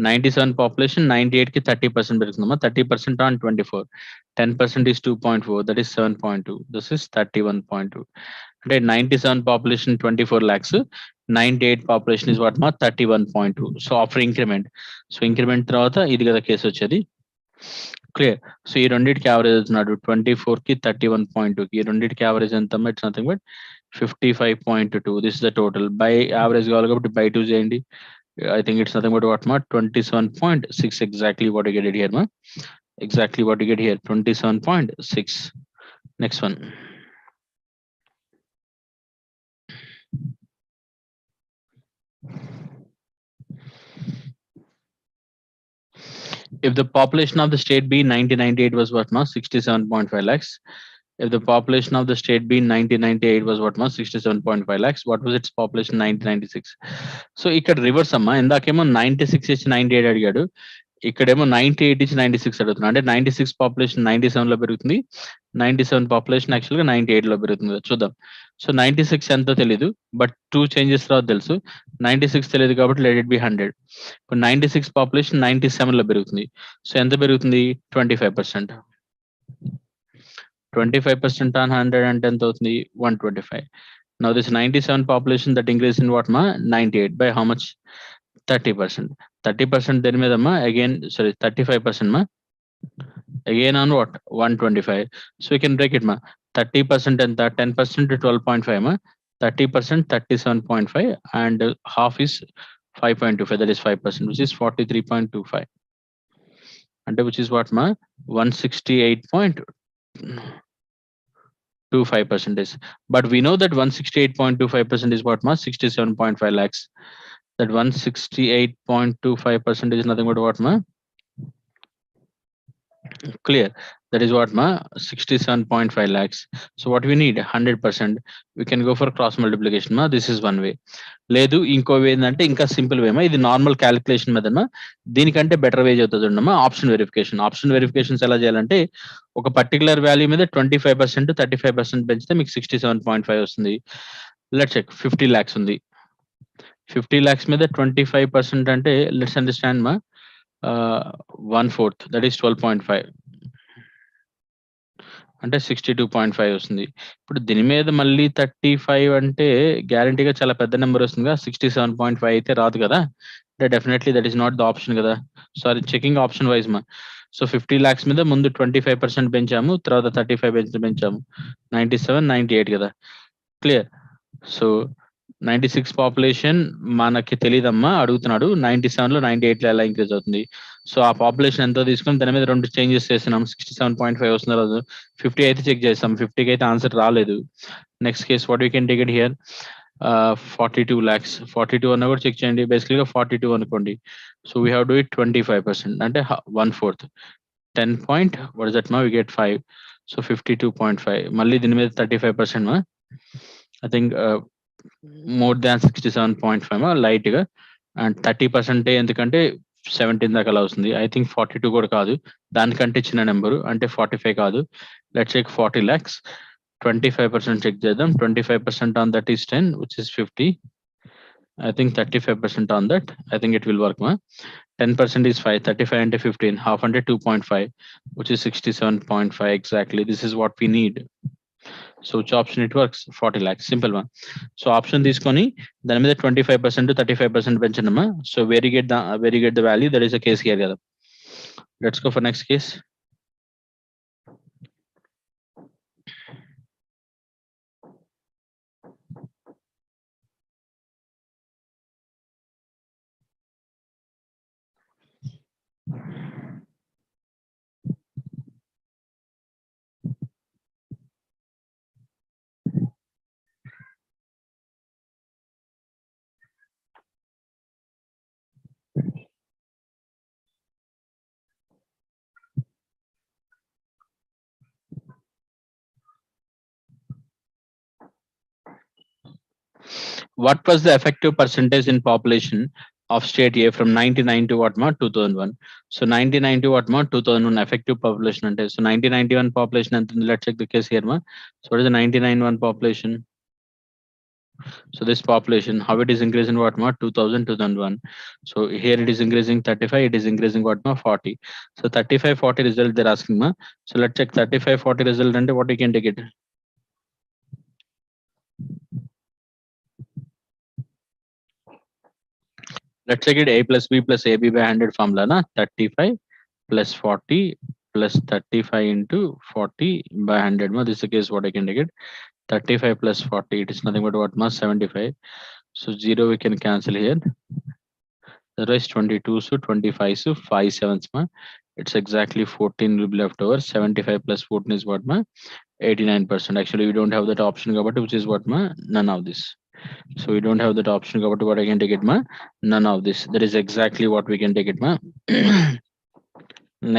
97 పాపులేషన్ 98 కి 30% పెరుగుతుందమ్మా. 30% on 24, 10% is 2.4, that is 7.2, this is 31.2. అంటే 97 population 24 lakhs, 98 population is what మా 31.2. So after increment, so increment తర్వాత ఇది కదా కేసు వచ్చేది. క్లియర్? సో ఈ రెండింటికి యావరేజ్ అవుతున్నాడు 24 కి 31.2 కి. ఈ రెండింటికి యావరేజ్ ఎంత? It's nothing but 55.2. This is the total. By average కావాలి కాబట్టి బై 2 చేయండి. I think it's nothing but what ma 27.6. Exactly what you get it here ma. Exactly what you get here 27.6. Next one. If the population of the state B 1998 was what ma 67.5 lakhs. If the population of the state B in 1998 was what ma 67.5 lakhs, what was its population 1996? So ఇక్కడ reverse అమ్మా. ఇందాకేమో 96 ఇచ్చి 98 అడిగాడు, ఇక్కడేమో 98 ఇచ్చి 96 అడుగుతున్నా. అంటే 96 population 97 లో పెరుగుతుంది, 97 పాపులేషన్ యాక్చువల్గా 98 లో పెరుగుతుంది. చూద్దాం. సో 96 ఎంతో తెలీదు, బట్ 2 చేంజెస్ తర్వాత తెలుసు. 96 తెలియదు కాబట్టి లెట్ ఇట్ బి 100. ఇప్పుడు 96 పాపులేషన్ 97 లో పెరుగుతుంది. సో ఎంత పెరుగుతుంది? 25%. 25% on 100 అంటే ఎంత అవుతుంది? 125. Now this 97 population that increase in what ma 98 by how much? 30%. 30% దేని మీద మా? అగైన్ సారీ 35% మా again on what 125. So we can break it ma 30% and 10% to 12.5 ma 30% 37.5 and half is 5.25, that is 5%, which is 43.25, and which is what ma 168.25 percentage. But we know that 168.25% is what ma 67.5 lakhs. That 168.25% is nothing but what ma clear, that is what ma 67.5 lakhs. So what we need 100%, we can go for cross multiplication ma, this is one way. లేదు ఇంకో వే ఏంటంటే ఇంకా simple way మా, ఇది normal calculation method మా, దీనికంటే better way అవుతుంది ఉండమ్మా ఆప్షన్ వెరిఫికేషన్. ఆప్షన్ వెరిఫికేషన్స్ ఎలా చేయాలంటే ఒక పర్టికులర్ వాల్యూ మీద 25% 35% పెంచితే మీకు 67.5 వస్తుంది. లెట్స్ చెక్ 50 lakhs ఉంది. 50 lakhs మీద 25% అంటే లెట్స్ అండర్స్టాండ్ మా 1/4, దట్ ఈస్ 12.5 అంటే 62.5 వస్తుంది. ఇప్పుడు దీని మీద మళ్ళీ 35 అంటే గ్యారంటీగా చాలా పెద్ద నెంబర్ వస్తుంది కదా, 67.5 అయితే రాదు కదా. అంటే definitely that is not the option కదా. సారీ, చెకింగ్ ఆప్షన్ వైజ్ మా. సో 50 lakhs మీద ముందు 25% పెంచాము, తర్వాత 35 పెంచాము, 97 98 కదా. క్లియర్. సో 96 పాపులేషన్ మనకి తెలియదమ్మా, అడుగుతున్నాడు 97లో 98లో ఎలా ఇంక్రీజ్ అవుతుంది. సో ఆ పాపులేషన్ ఎంతో తీసుకొని దాని మీద 2 చేంజెస్ చేస్తున్నాం, 67.5 వస్తుంది రాదు, 50 అయితే చెక్ చేస్తాం, 50కి అయితే ఆన్సర్ రాలేదు. Next case what we can take it here 42 lakhs. 42 అన్న కూడా చెక్ చేయండి, బేసిక్గా 42 అనుకోండి. So we have do it 25%, అంటే 1/4, 10 పాయింట్ వాట్ ఇస్ దట్ మా, వి గెట్ 5. సో 52.5, మళ్ళీ దీని మీద 35% మా, ఐ థింక్ మోర్ దాన్ 67.5 మా లైట్ గా, అండ్ 30% ఎందుకంటే 17 దాకా అలా వస్తుంది. ఐ థింక్ 42 కూడా కాదు, దానికంటే చిన్న నెంబరు, అంటే 45 కాదు. Let's check 40 lakhs. 25% చెక్ చేద్దాం. 25% on that is 10, which is 50. I think 35% on that, I think it will work ma. 10% is 5, 35 into 15, half under 2.5, which is 67.5 exactly. This is what we need. So which option it works? 40 lakhs, simple one. So option తీసుకొని దాని మీద 25% to 35% పెంచండమ్మా. So where you get the value, that is a case here కదా. Let's go for next case. What was the effective percentage in population of state A from 99 to what ma 2001? So 99 to what ma 2001 effective population ante. So 1991 population anta undi? Let's check the case here ma. So what is the 1991 population? So this population, how it is increasing what ma 2000 2001. So here it is increasing 35, it is increasing what ma 40. So 35 40 result they're asking ma. So let's check 35 40 result ante what we can take it. Let's check it. A plus B plus AB by 100 formula na, 35 plus 40 plus 35 into 40 by 100 ma. This is the case what I can take it. 35 plus 40, it is nothing but what ma 75. So 0 we can cancel here. The rest 22, so 25, so 5 sevens ma. It's exactly 14 will be left over. 75 plus 14 is what ma 89%. Actually we don't have that option about, which is what ma none of this. So we don't have that option about what I can take it ma none of this. That is exactly what we can take it ma.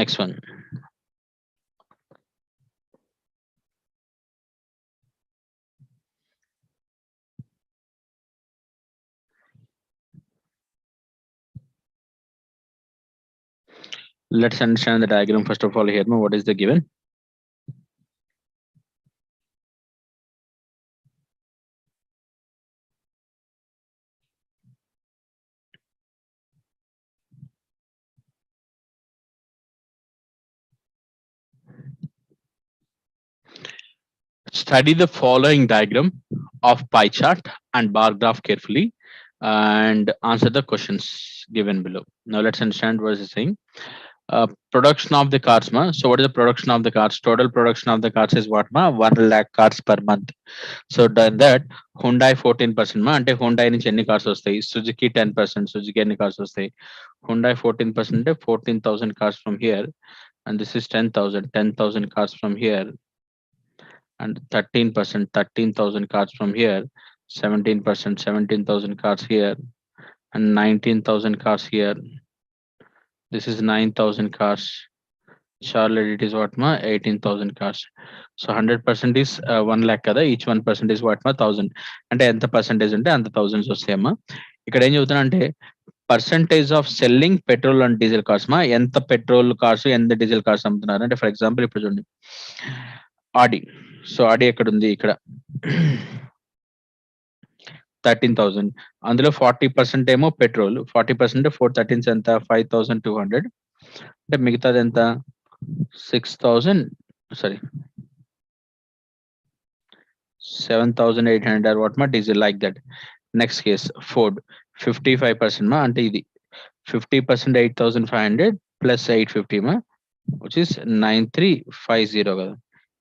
Next one. Let's understand the diagram first of all here ma. What is the given? Study the following diagram of pie chart and bar graph carefully and answer the questions given below. Now let's understand what is saying. Production of the cars ma. So what is the production of the cars? Total production of the cars is what ma? 1 lakh cars per month. So done that, Hyundai 14% ma, ante Hyundai నుంచి ఎన్ని cars వస్తాయి? Suzuki 10%, Suzuki ఎన్ని cars వస్తాయి? Hyundai 14% అంటే 14,000 cars from here, and this is 10,000 cars from here, and 13%, 13,000 cars from here, 17%, 17,000 cars here, and 19,000 cars here. This is 9,000 cars. Charlotte, it is what ma? 18,000 cars. So 100% is 1 lakh kada. Each 1% is what ma? 1,000. అంటే ఎంత percentage అంటే అంత thousands వస్తాయమ్మా. ఇక్కడ ఏం చెబుతున్నా అంటే percentage of selling petrol and diesel cars మా. ఎంత పెట్రోల్ కార్స్ ఎంత డీజిల్ కార్స్ అమ్ముతున్నారు అంటే ఫర్ ఎగ్జాంపుల్ ఇప్పుడు చూడండి ఆడి. సో ఆడి ఎక్కడ ఉంది? ఇక్కడ 13,000. అందులో 40% ఏమో పెట్రోల్, 40% 413 ఎంత? 5,200. అంటే మిగతాది ఎంత? 6,000, sorry, 7,800 or what ma diesel, like that. Next case Ford 55% ma, ante idi 50% 8,500 plus 850 ma, which is 9350 kada.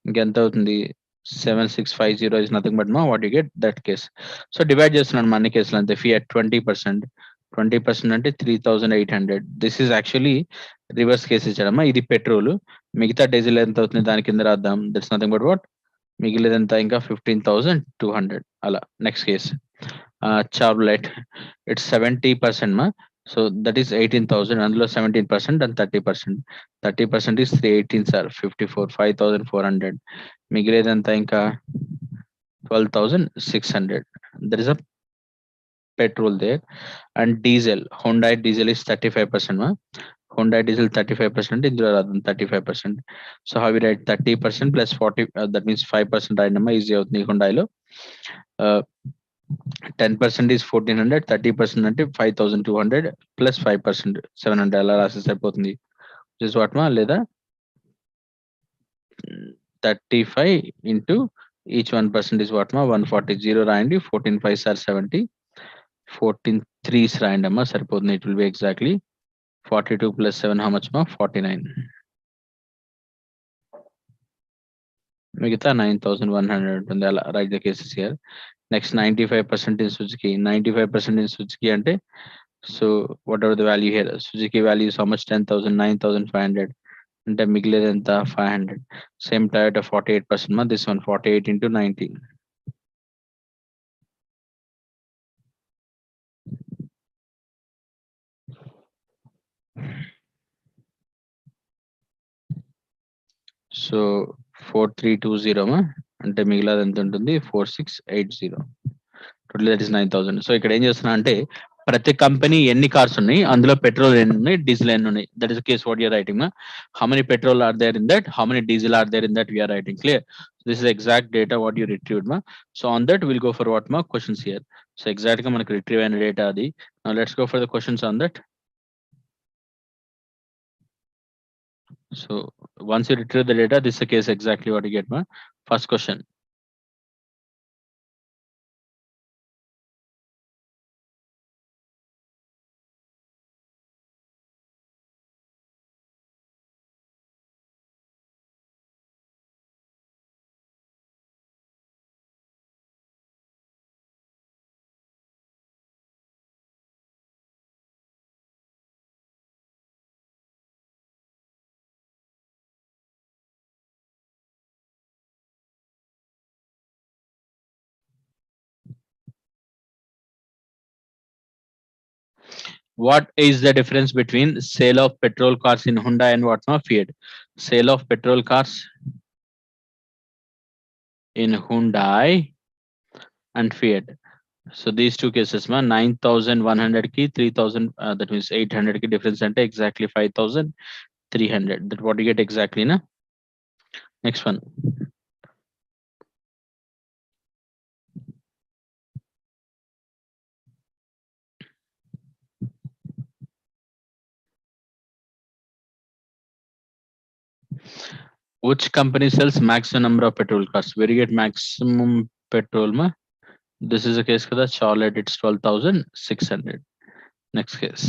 ఇంకెంత అవుతుంది? 7650 is nothing but ma what you get that case. So divide చేస్తున్నాను మా అన్ని కేసులు అంతే. Fiat 20% అంటే 3,800. This is actually reverse case ఇచ్చాడమ్మా. ఇది పెట్రోల్, మిగతా డీజిల్ ఎంత అవుతుంది దాని కింద రాద్దాం. దట్స్ నథింగ్ బట్ వాట్, మిగిలిదంతా ఇంకా 15,200 అలా. నెక్స్ట్ కేస్ చార్లెట్, ఇట్స్ 70% మా. సో దట్ ఈస్ 18,000, అందులో 17% అండ్ 30%. 30% is 318 sir, 54, 5,400. మిగిలేదంతా ఇంకా 12,600. That is a petrol there. And diesel, Hyundai diesel is 35% ma. Hyundai diesel 35%, ఇందులో రాద్దాం 35%. So how we write 30% plus 40, that means 5% రాయడమ్మా, easy అవుతుంది Hyundaiలో. 10% is 1,400, 30% అంటే 5,200 plus 5% 700 అలా రాస్తే సరిపోతుంది. దిస్ వాట్ మా, లేదా 35 into each 1% is what ma, 140. 0 రాయండి. 14 5s are 70, 14 3s రాయండి అమ్మా సరిపోతుంది. It will B exactly 42 plus 7 how much ma? 49. మిగతా 9,100 ఉంటుంది. అలా right the cases here. Next 95% in Suzuki. 95% in Suzuki అంటే so whatever the value here, Suzuki value is how much? 10,000, 9,500. అంటే మిగిలేదు ఎంత? 500. Same Toyota 48% మా. This one 48 into 90. సో 4320 మా, అంటే మిగిలినది ఎంత ఉంటుంది? 4680. Total that is 9,000. సో ఇక్కడ ఏం చేస్తున్నా అంటే ప్రతి కంపెనీ ఎన్ని కార్స్ ఉన్నాయి, అందులో పెట్రోల్ ఎన్ని ఉన్నాయి, డీజిల్ ఎన్ని ఉన్నాయి, that is case what your writing మా. How many petrol are there in that, how many diesel are there in that, we are writing. Clear? This is exact data what you retrieved మా. So on that will go for what మా questions here. So exact గా మనకు retrieve అయిన data అది. Let's go for the questions on that. So once you retrieve the data, this is the case exactly what you get ma. First question. What is the difference between sale of petrol cars in Hyundai and what ma? Fiat. Sale of petrol cars in Hyundai and Fiat. So these two cases ma, 9,100 ki 3,000, that means 800 ki difference ante exactly 5,300. That what you get exactly na. Next one. Which company sells maximum number of petrol cars? Where you get maximum petrol ma? This is a case kada Charlotte, it's 12,600. Next case.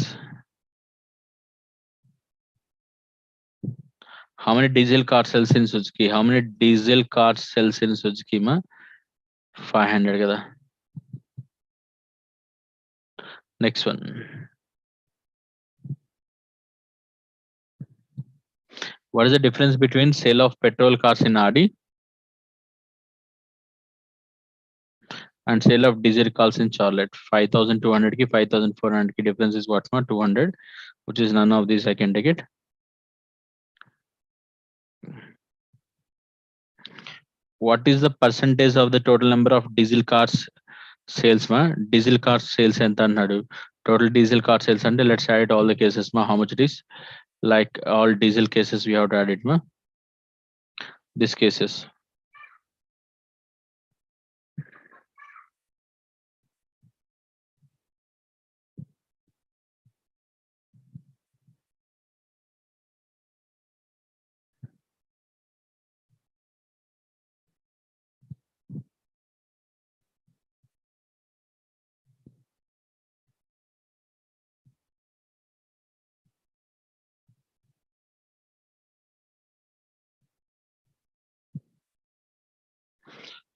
How many diesel car sells in Suzuki? How many diesel cars sells in Suzuki ma? 500 kada. Next one. What is the difference between sale of petrol cars in RD and sale of diesel cars in Charlotte? 5,200 ki 5,400 ki difference is what ma? 200, which is none of these I can take it. What is the percentage of the total number of diesel cars sales ma? Diesel car sales enta annadu. Total diesel car sales ante let's add all the cases ma, how much it is. Like all diesel cases we have to add it ma. These cases.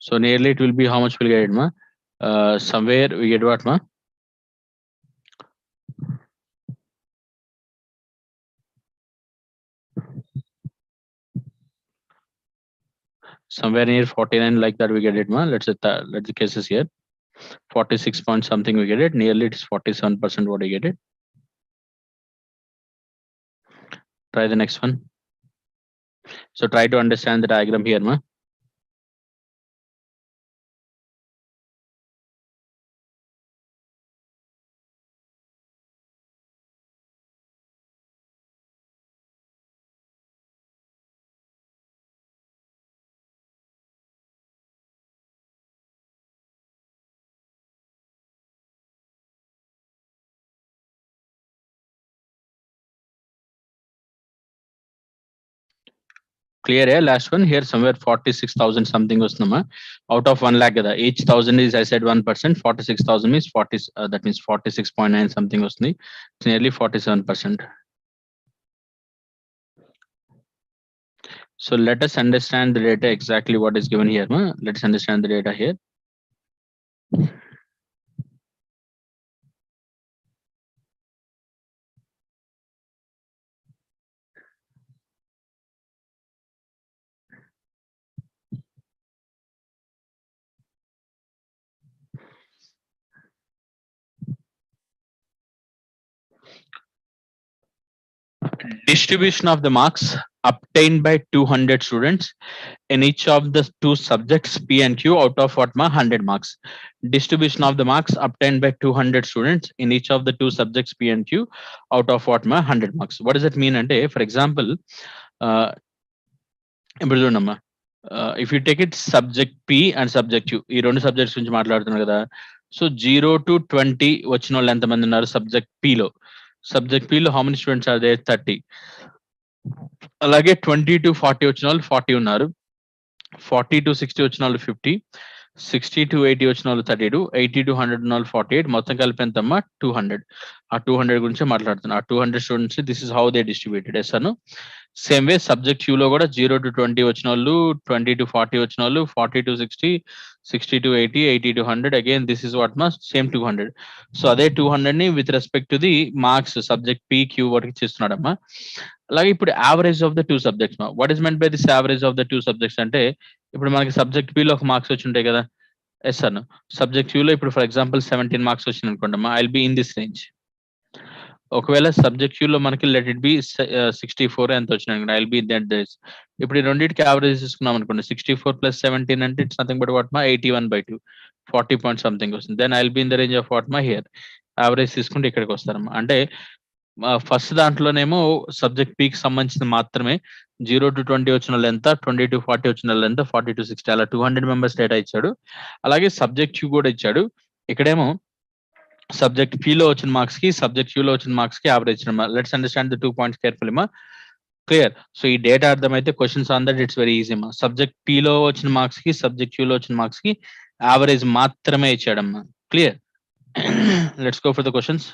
So nearly it will be how much we'll get it ma? Somewhere we get what ma? Somewhere near 49 like that we get it ma. Let's say let's the cases here. 46 point something we get it. Nearly it's 47% what we get it. Try the next one. So try to understand the diagram here ma. Clear here. Last one here somewhere 46,000 something was nama. Out of 1 lakh kada. Each thousand is I said 1%. 46,000 means 40. That means 46.9 something was ni. It's nearly 47%. So let us understand the data exactly what is given here. Ma. Let's understand the data here. Distribution of the marks obtained by 200 students in each of the two subjects P and Q out of what ma 100 marks. Distribution of the marks obtained by 200 students in each of the two subjects P and Q out of what ma 100 marks. What does it mean? And for example, ఇప్పుడు చూడమ్మా, if you take it subject P and subject Q, ఈ రెండు subjects గురించి మాట్లాడుతున్నారు కదా. So 0 to 20 వచ్చిన వాళ్ళు ఎంతమంది ఉన్నారు సబ్జెక్ట్ P లో? సబ్జెక్ట్ P లో how many students are there? 30. అలాగే 20 to 40 వచ్చిన వాళ్ళు 40 ఉన్నారు. 40 to 60 వచ్చిన వాళ్ళు 50. 60 to 80 వచ్చిన వాళ్ళు 32. 80 to 100 ఉన్న వాళ్ళు 48. మొత్తం కలిపి ఎంతమ్మా 200. ఆ 200 గురించి మాట్లాడుతున్నా. ఆ 200 students this is how they distributed. Yes అను. సేమ్ వే సబ్జెక్ట్ క్యూలో కూడా 0 to 20 వచ్చిన వాళ్ళు, 20 to 40 వచ్చిన వాళ్ళు, 40 to 60, 60 to 80, 80 to 100. Again this is what must same 200. So అదే 200 ని with respect to the marks subject P Q వాటికి చేస్తున్నాడమ్మా. అలాగే ఇప్పుడు average of the two subjects మా. What is meant by this average of the two subjects అంటే ఇప్పుడు మనకి సబ్జెక్ట్ పిలో ఒక మార్క్స్ వచ్చి ఉంటాయి కదా. ఎస్ అను. సబ్జెక్ట్ క్యూలో ఇప్పుడు ఫర్ ఎగ్జాంపుల్ 17 మార్క్స్ వచ్చింది అనుకోండమ్మా, I will be in this range. ఒకవేళ సబ్జెక్ట్ క్యూలో మనకి లెట్ ఇట్ బి 64 ఎంత వచ్చినాయి, I will be that this. ఇప్పుడు ఈ రెండింటికి యావరేజ్ తీసుకున్నాం అనుకోండి, 64 + 17 అంటే ఇట్స్ నథింగ్ బట్ వాట్ మా 81/2, 40 పాయింట్ సంథింగ్ వస్తుంది. Then I will be in the range of what మా హియర్. యావరేజ్ తీసుకుంటే ఇక్కడికి వస్తారమ్మా. అంటే ఫస్ట్ దాంట్లోనేమో సబ్జెక్ట్ పీకి సంబంధించిన మాత్రమే 0 to 20 వచ్చిన వాళ్ళు ఎంత, 20 to 40 వచ్చిన వాళ్ళు ఎంత, 40 to 60 అలా 200 మెంబర్స్ డేటా ఇచ్చాడు. అలాగే సబ్జెక్ట్ క్యూ కూడా ఇచ్చాడు. ఇక్కడేమో సబ్జెక్ట్ పీలో వచ్చిన మార్క్స్ కి సబ్జెక్ట్ క్యూలో వచ్చిన మార్క్స్ కి average. Let's understand the 2 points carefully మా. క్లియర్. సో ఈ డేటా అర్థమైతే questions on that it's very easy మా. సబ్జెక్ట్ పీలో వచ్చిన మార్క్స్ కి సబ్జెక్ట్ క్యూలో వచ్చిన మార్క్స్ కి యావరేజ్ మాత్రమే ఇచ్చాడమ్మా. Clear. Let's go for the questions.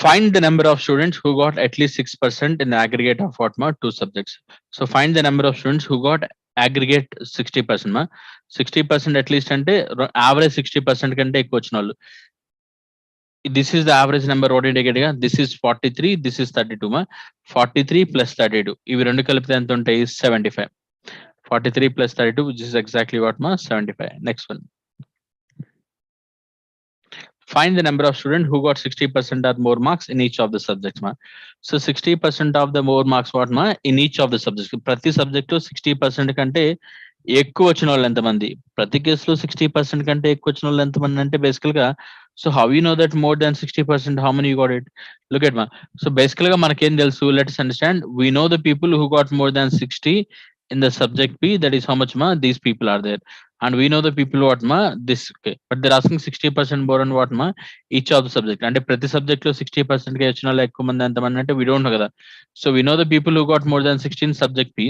find the number of students who got at least 6% in the aggregate of what ma 2 subjects. So find the number of students who got aggregate 60% ma. 60% at least అంటే average 60% కంటే ఎక్కువ వచ్చిన వాళ్ళు. This is the average number what you get గా. This is 43, this is 32 ma. 43 plus 32 ఇవి రెండు కలిపితే ఎంత ఉంటాయి 75. 43 plus 32 which is exactly what ma 75. Next one. Find the number of students who got 60% or more marks in each of the subjects ma. So 60% of the more marks what ma in each of the subjects. ప్రతి subject 60% కంటే ఎక్కువ వచ్చిన వాళ్ళు ఎంతమంది, ప్రతి కేసులో 60% కంటే ఎక్కువ వచ్చిన వాళ్ళు ఎంతమంది అంటే బేసికల్ గా so how you know that more than 60% how many you got it look at మా. సో బేసికల్ గా మనకేం తెలుసు, let's understand we know the people who got more than 60 in the subject P, that is how much ma these people are there, and we know the people what ma this, okay, but they're asking 60% more on what ma each of the subject అంటే ప్రతి subject లో 60% కి వచ్చిన వాళ్ళు ఎక్కువ మంది ఎంతమంది అంటే we don't know కదా. So we know the people who got more than 16 subject P,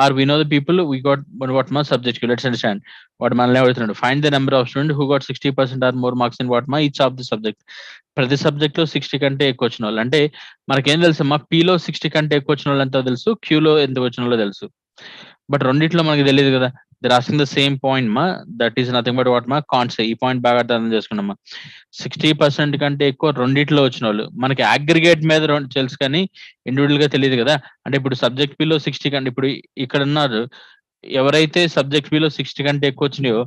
or we know the people we got what ma subject Q. Let's understand what మనల్ని అడుగుతున్నాడు. Find the number of students who got 60% or more marks in what ma each of the subject. ప్రతి subject లో 60 కంటే ఎక్కువ వచ్చిన వాళ్ళు అంటే మనకేం తెలుసు మా P లో 60 కంటే ఎక్కువ వచ్చిన వాళ్ళు ఎంతో తెలుసు, Q లో ఎంత వచ్చిన వాళ్ళో తెలుసు, బట్ రెండిట్లో మనకి తెలియదు కదా. They're asking the same point మా, that is nothing but what మా కాన్సే. ఈ పాయింట్ బాగా అర్థం చేసుకున్నామా. 60% కంటే ఎక్కువ రెండిట్లో వచ్చిన వాళ్ళు మనకి అగ్రిగేట్ మీద తెలుసు కానీ ఇండివిజువల్ గా తెలియదు కదా. అంటే ఇప్పుడు సబ్జెక్ట్ పిలో 60 కంటే ఇప్పుడు ఇక్కడ ఉన్నారు ఎవరైతే సబ్జెక్ట్ పిలో 60 కంటే ఎక్కువ వచ్చినాయో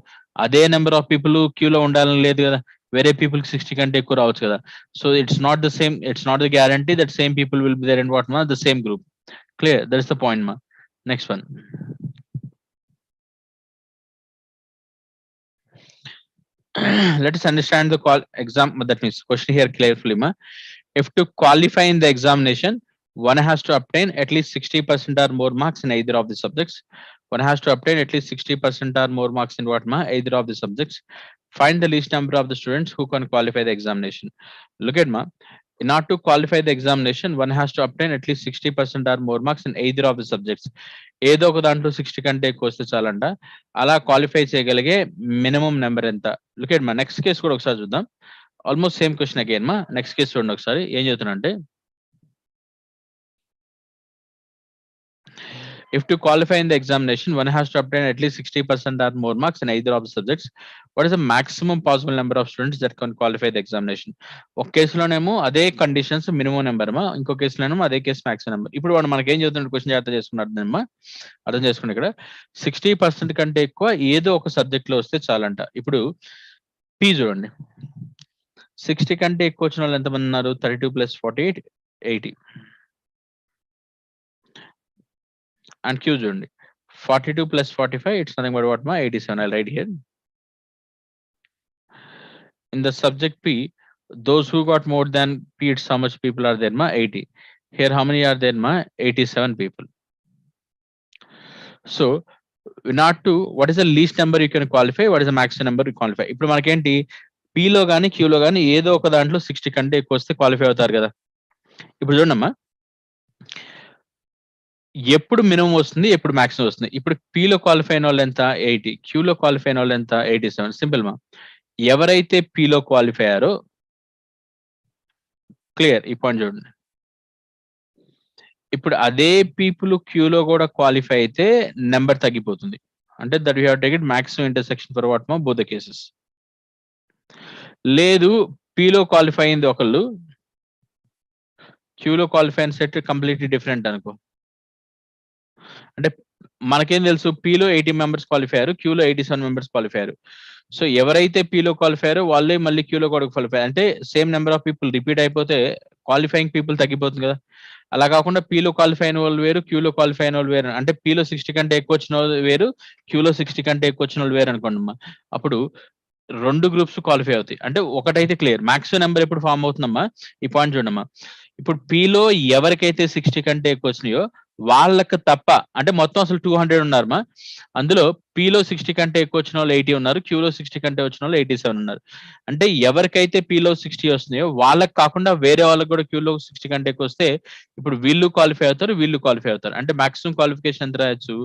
అదే నెంబర్ ఆఫ్ పీపుల్ క్యూలో ఉండాలని లేదు కదా, వేరే పీపుల్ 60 కంటే ఎక్కువ రావచ్చు కదా. So it's not the same, it's not the guarantee that same people will be there in what మా the same group. Clear, that is the point మా. Next one. Let us understand the exam, that means question here carefully ma. If to qualify in the examination, one has to obtain at least 60% or more marks in either of the subjects. One has to obtain at least 60% or more marks in what ma either of the subjects. Find the least number of the students who can qualify the examination. Look at ma. In order to qualify the examination, one has to obtain at least 60% or more marks in either of the subjects. ఏదో ఒక దాంట్లో 60 కంటే ఎక్కువ వస్తే చాలంట. అలా qualify చేయగలిగే minimum number ఎంత? Look at మా నెక్స్ట్ కేసు కూడా ఒకసారి చూద్దాం. ఆల్మోస్ట్ సేమ్ క్వశ్చన్ అగైన్ మా. నెక్స్ట్ కేసు చూడండి ఒకసారి ఏం చెప్తున్నా అంటే, if to qualify in the examination, one has to obtain at least 60% or more marks in either of the subjects. What is the maximum possible number of students that can qualify the examination? ఒక కేసులోనేమో అదే conditions minimum number మా, ఇంకో కేసులోనేమో అదే case maximum number. ఇప్పుడు వాడు మనకి ఏం చెప్తున్నాడు క్వశ్చన్ జాగ్రత్త చేసుకున్నాడమ్మా, అర్థం చేసుకుని ఇక్కడ 60% కంటే ఎక్కువ ఏదో ఒక సబ్జెక్ట్ లో వస్తే చాలంట. ఇప్పుడు పీ చూడండి, 60 కంటే ఎక్కువ వచ్చిన వాళ్ళు ఎంతమంది ఉన్నారు, 32 + 48 80. And Q చూడండి 42 + 45, it's nothing but what ma 87. I'll write here. In the subject P, those who got more than P, it's how much people are there ma 80. Here how many are there ma 87 people. So not to, what is the least number you can qualify, what is the maximum number you qualify. ఇప్పుడు మనకేంటి P లో కానీ Q లో కానీ ఏదో ఒక దాంట్లో 60 కంటే ఎక్కువ వస్తే క్వాలిఫై అవుతారు కదా. ఇప్పుడు చూడమ్మా, ఎప్పుడు మినిమం వస్తుంది, ఎప్పుడు మాక్సిమం వస్తుంది. ఇప్పుడు P లో క్వాలిఫై అయిన వాళ్ళు ఎంత 80, Q లో క్వాలిఫై అయిన వాళ్ళు ఎంత 87. సింపుల్ మా. ఎవరైతే P లో క్వాలిఫై అయ్యారో, క్లియర్ ఈ పాయింట్ చూడండి. ఇప్పుడు అదే పీపుల్ క్యూలో కూడా క్వాలిఫై అయితే నెంబర్ తగ్గిపోతుంది. అంటే that you have taken maximum intersection for what మా బోత్ ద కేసెస్. లేదు Pలో క్వాలిఫై అయింది ఒకళ్ళు, క్యూలో క్వాలిఫై అయిన సెట్ కంప్లీట్లీ డిఫరెంట్ అనుకో. అంటే మనకేం తెలుసు Pలో 80 మెంబర్స్ క్వాలిఫై అయ్యారు, క్యూలో 87 మెంబర్స్ క్వాలిఫై అయ్యారు. సో ఎవరైతే Pలో క్వాలిఫై అయ్యారో వాళ్ళే మళ్ళీ క్యూలో కూడా క్వాలిఫై, అంటే same number of people repeat అయిపోతే క్వాలిఫైయింగ్ పీపుల్ తగ్గిపోతుంది కదా. అలా కాకుండా Pలో క్వాలిఫై అయిన వాళ్ళు వేరు, క్యూలో క్వాలిఫై అయిన వాళ్ళు వేరు. అంటే Pలో 60 కంటే ఎక్కువ వచ్చిన వాళ్ళు వేరు, క్యూలో 60 కంటే ఎక్కువ వచ్చిన వాళ్ళు వేరు అనుకోండి అమ్మా. అప్పుడు రెండు గ్రూప్స్ క్వాలిఫై అవుతాయి. అంటే ఒకటైతే క్లియర్, మాక్సిమం నెంబర్ ఎప్పుడు ఫామ్ అవుతుందమ్మా, ఈ పాయింట్ చూడమ్మా. ఇప్పుడు Pలో ఎవరికైతే 60 కంటే ఎక్కువ వచ్చినాయో వాళ్ళకి తప్ప, అంటే మొత్తం అసలు 200 ఉన్నారమ్మా, అందులో Pలో 60 కంటే ఎక్కువ వచ్చిన వాళ్ళు 80 ఉన్నారు, క్యూలో 60 కంటే వచ్చిన వాళ్ళు 87 ఉన్నారు. అంటే ఎవరికైతే Pలో 60 వస్తున్నాయో వాళ్ళకి కాకుండా వేరే వాళ్ళకి కూడా క్యూలో 60 కంటే ఎక్కువ వస్తే ఇప్పుడు వీళ్ళు క్వాలిఫై అవుతారు, వీళ్ళు క్వాలిఫై అవుతారు. అంటే మాక్సిమం క్వాలిఫికేషన్ ఎంత రాయొచ్చు,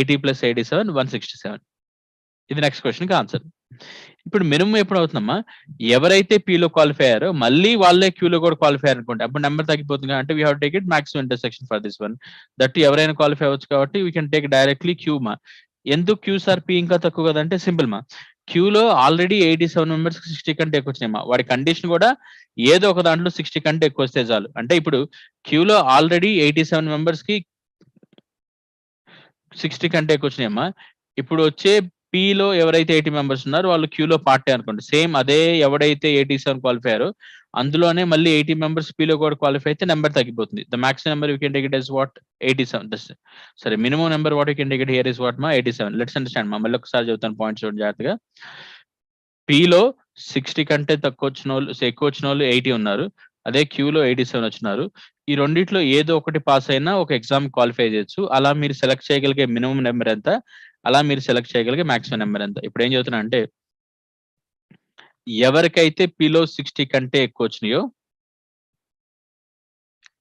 80 + 87 167. ఇది నెక్స్ట్ క్వశ్చన్కి ఆన్సర్. ఇప్పుడు మినిమం ఎప్పుడు అవుతుందమ్మా? ఎవరైతే పీలో క్వాలిఫై అయ్యారో మళ్ళీ వాళ్ళే క్యూలో కూడా క్వాలిఫై అయ్యారు అనుకోండి. అప్పుడు నెంబర్ తగ్గిపోతుంది. అంటే we have take it maximum intersection for this one. That ఎవరైనా క్వాలిఫై అవ్వచ్చు కాబట్టి we can take directly Q మా. ఎందుకు క్యూ సార్ పీ ఇంకా తక్కువ కదంటే సింపుల్ మా. క్యూలో ఆల్రెడీ 87 మెంబర్స్‌కి 60 కంటే ఎక్కువ వచ్చినాయమ్మా. వాడి కండిషన్ కూడా ఏదో ఒక దాంట్లో 60 కంటే ఎక్కువ వస్తే చాలు. అంటే ఇప్పుడు క్యూలో ఆల్రెడీ 87 మెంబర్స్‌కి 60 కంటే ఎక్కువ వచ్చినాయమ్మా. ఇప్పుడు వచ్చే పీలో ఎవరైతే 80 మెంబర్స్ ఉన్నారో వాళ్ళు క్యూలో పార్టే అనుకోండి. సేమ్ అదే ఎవడైతే 87 క్వాలిఫై అయ్యారో అందులోనే మళ్ళీ 80 మెంబర్స్ పీలో కూడా క్వాలిఫై అయితే నెంబర్ తగ్గిపోతుంది. The maximum number you can take it as what? 87. సరే minimum number what you can take it here is what మా? 87. లెట్స్ అండర్‌స్టాండ్ మా. మళ్ళీ ఒకసారి చెప్తాను పాయింట్స్ చూడండి జాగ్రత్తగా. పీలో 60 కంటే తక్కువ వచ్చినోళ్ళు ఎక్కువ వచ్చినోళ్ళు 80 ఉన్నారు. అదే క్యూలో 87 వచ్చినారు. ఈ రెండిట్లో ఏదో ఒకటి పాస్ అయినా ఒక ఎగ్జామ్ క్వాలిఫై చేయొచ్చు. అలా మీరు సెలెక్ట్ చేయగలిగే మినిమం నెంబర్ ఎంత? అలా మీరు సెలెక్ట్ చేయగలిగే మాక్సిమం నెంబర్ ఎంత? ఇప్పుడు ఏం చెప్తున్నా అంటే ఎవరికైతే పీలో 60 కంటే ఎక్కువ వచ్చినాయో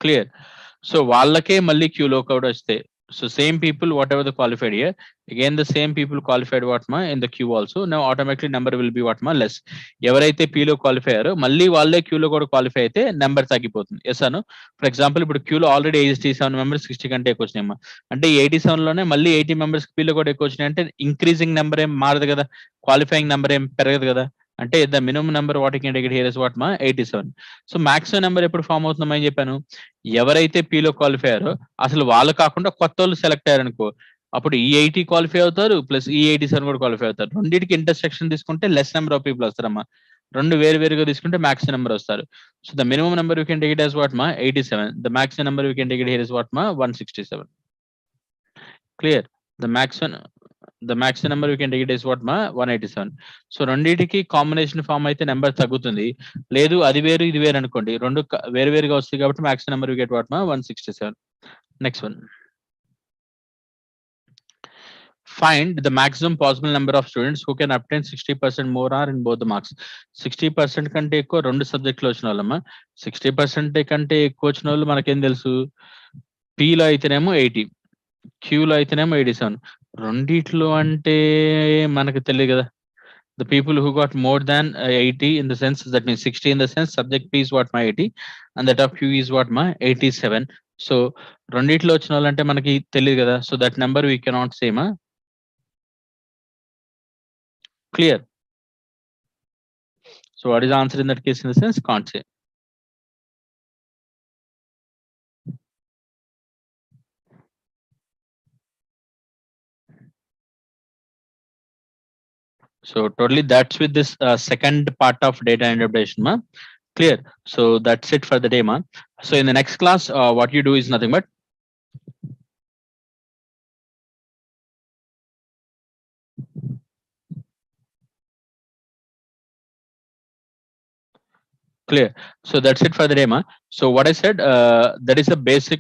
క్లియర్. సో వాళ్ళకే మళ్ళీ క్యూలో కూడా వస్తాయి. So same people, whatever the qualified here, again the same people qualified what ma in the queue also. Now automatically number will be what ma less. ఎవరైతే P లో క్వాలిఫై అయ్యారో మళ్ళీ వాళ్ళే క్యూలో కూడా క్వాలిఫై అయితే నెంబర్ తగ్గిపోతుంది. Yes Anu. ఫర్ ఎగ్జాంపుల్ ఇప్పుడు క్యూలో ఆల్రెడీ 87 మెంబర్స్ 60 కంటే ఎక్కువ వచ్చినాయమ్మా. అంటే 87 లోనే మళ్ళీ 80 మెంబర్స్ పీలో కూడా ఎక్కువ వచ్చినాయి అంటే ఇంక్రీజింగ్ నెంబర్ ఏం మారదు కదా. క్వాలిఫైయింగ్ నెంబర్ ఏం పెరగదు కదా. అంటే the minimum number what you can take it here is what మా 87. సో మాక్సిమం నెంబర్ ఎప్పుడు ఫామ్ అవుతుందని చెప్పాను. ఎవరైతే పీలో క్వాలిఫై అయ్యారో అసలు వాళ్ళు కాకుండా కొత్తోళ్ళు సెలెక్ట్ అయ్యారనుకో, అప్పుడు ఈ 80 క్వాలిఫై అవుతారు. ప్లస్ ఈ 87 కూడా క్వాలిఫై అవుతారు. రెండిటికి ఇంటర్సెక్షన్ తీసుకుంటే లెస్ నెంబర్ ఆఫ్ పీపుల్ వస్తారమ్మా. రెండు వేరుగా తీసుకుంటే మాక్స్ నెంబర్ వస్తారు. So the minimum number you can take it as what మా 87. The max number you can take it here is what మా 167. Clear. The max the max number you can take it is what మా 187. So రెండిటికి combination form అయితే number తగ్గుతుంది. లేదు అది వేరు ఇది వేరు అనుకోండి. రెండు వేరుగా వస్తాయి కాబట్టి max number you get what మా 167. Next one. Find the maximum possible number of students who can obtain 60% more or in both the marks. 60% కంటే ఎక్కువ రెండు సబ్జెక్టులు వచ్చిన వాళ్ళమ్మా. 60% కంటే ఎక్కువ వచ్చిన వాళ్ళు మనకేం తెలుసు? పీలో అయితేనేమో 80, క్యూలో అయితేనేమో 87. రెండిట్లో అంటే మనకు తెలియదు కదా. The people who got more than 80 in the sense that means 60 in the sense subject P is what my 80 and that of Q is what my 87. So రెండిట్లో వచ్చిన వాళ్ళంటే మనకి తెలియదు కదా. So that number we cannot same. Clear. So what is the answer in that case in the sense? Can't say. So totally that's with this second part of data interpretation ma. Clear. So that's it for the day ma. So in the next class what you do is nothing but clear. So that's it for the day ma. So what I said that is a basic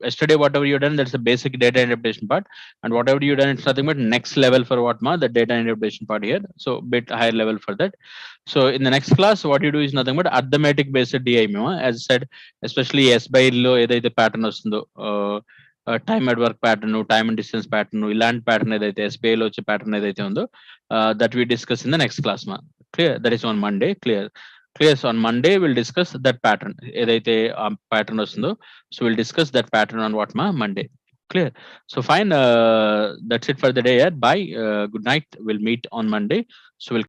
yesterday whatever you done, that's a basic data interpretation part, and whatever you done it's nothing but next level for what ma the data interpretation part here. So bit higher level for that. So in the next class what you do is nothing but arithmetic based DI ma. As I said, especially S by lo edaithe pattern vastundo time at work pattern, time and distance pattern, ilant pattern edaithe SBI lo vache pattern edaithe undo that we discuss in the next class ma. Clear. That is on Monday. Clear. Clear. So on Monday we'll discuss that pattern ఏదైతే pattern వస్తుందో. So we'll discuss that pattern on what ma Monday. Clear. So fine. That's it for the day. Bye. Good night. We'll meet on Monday. So we'll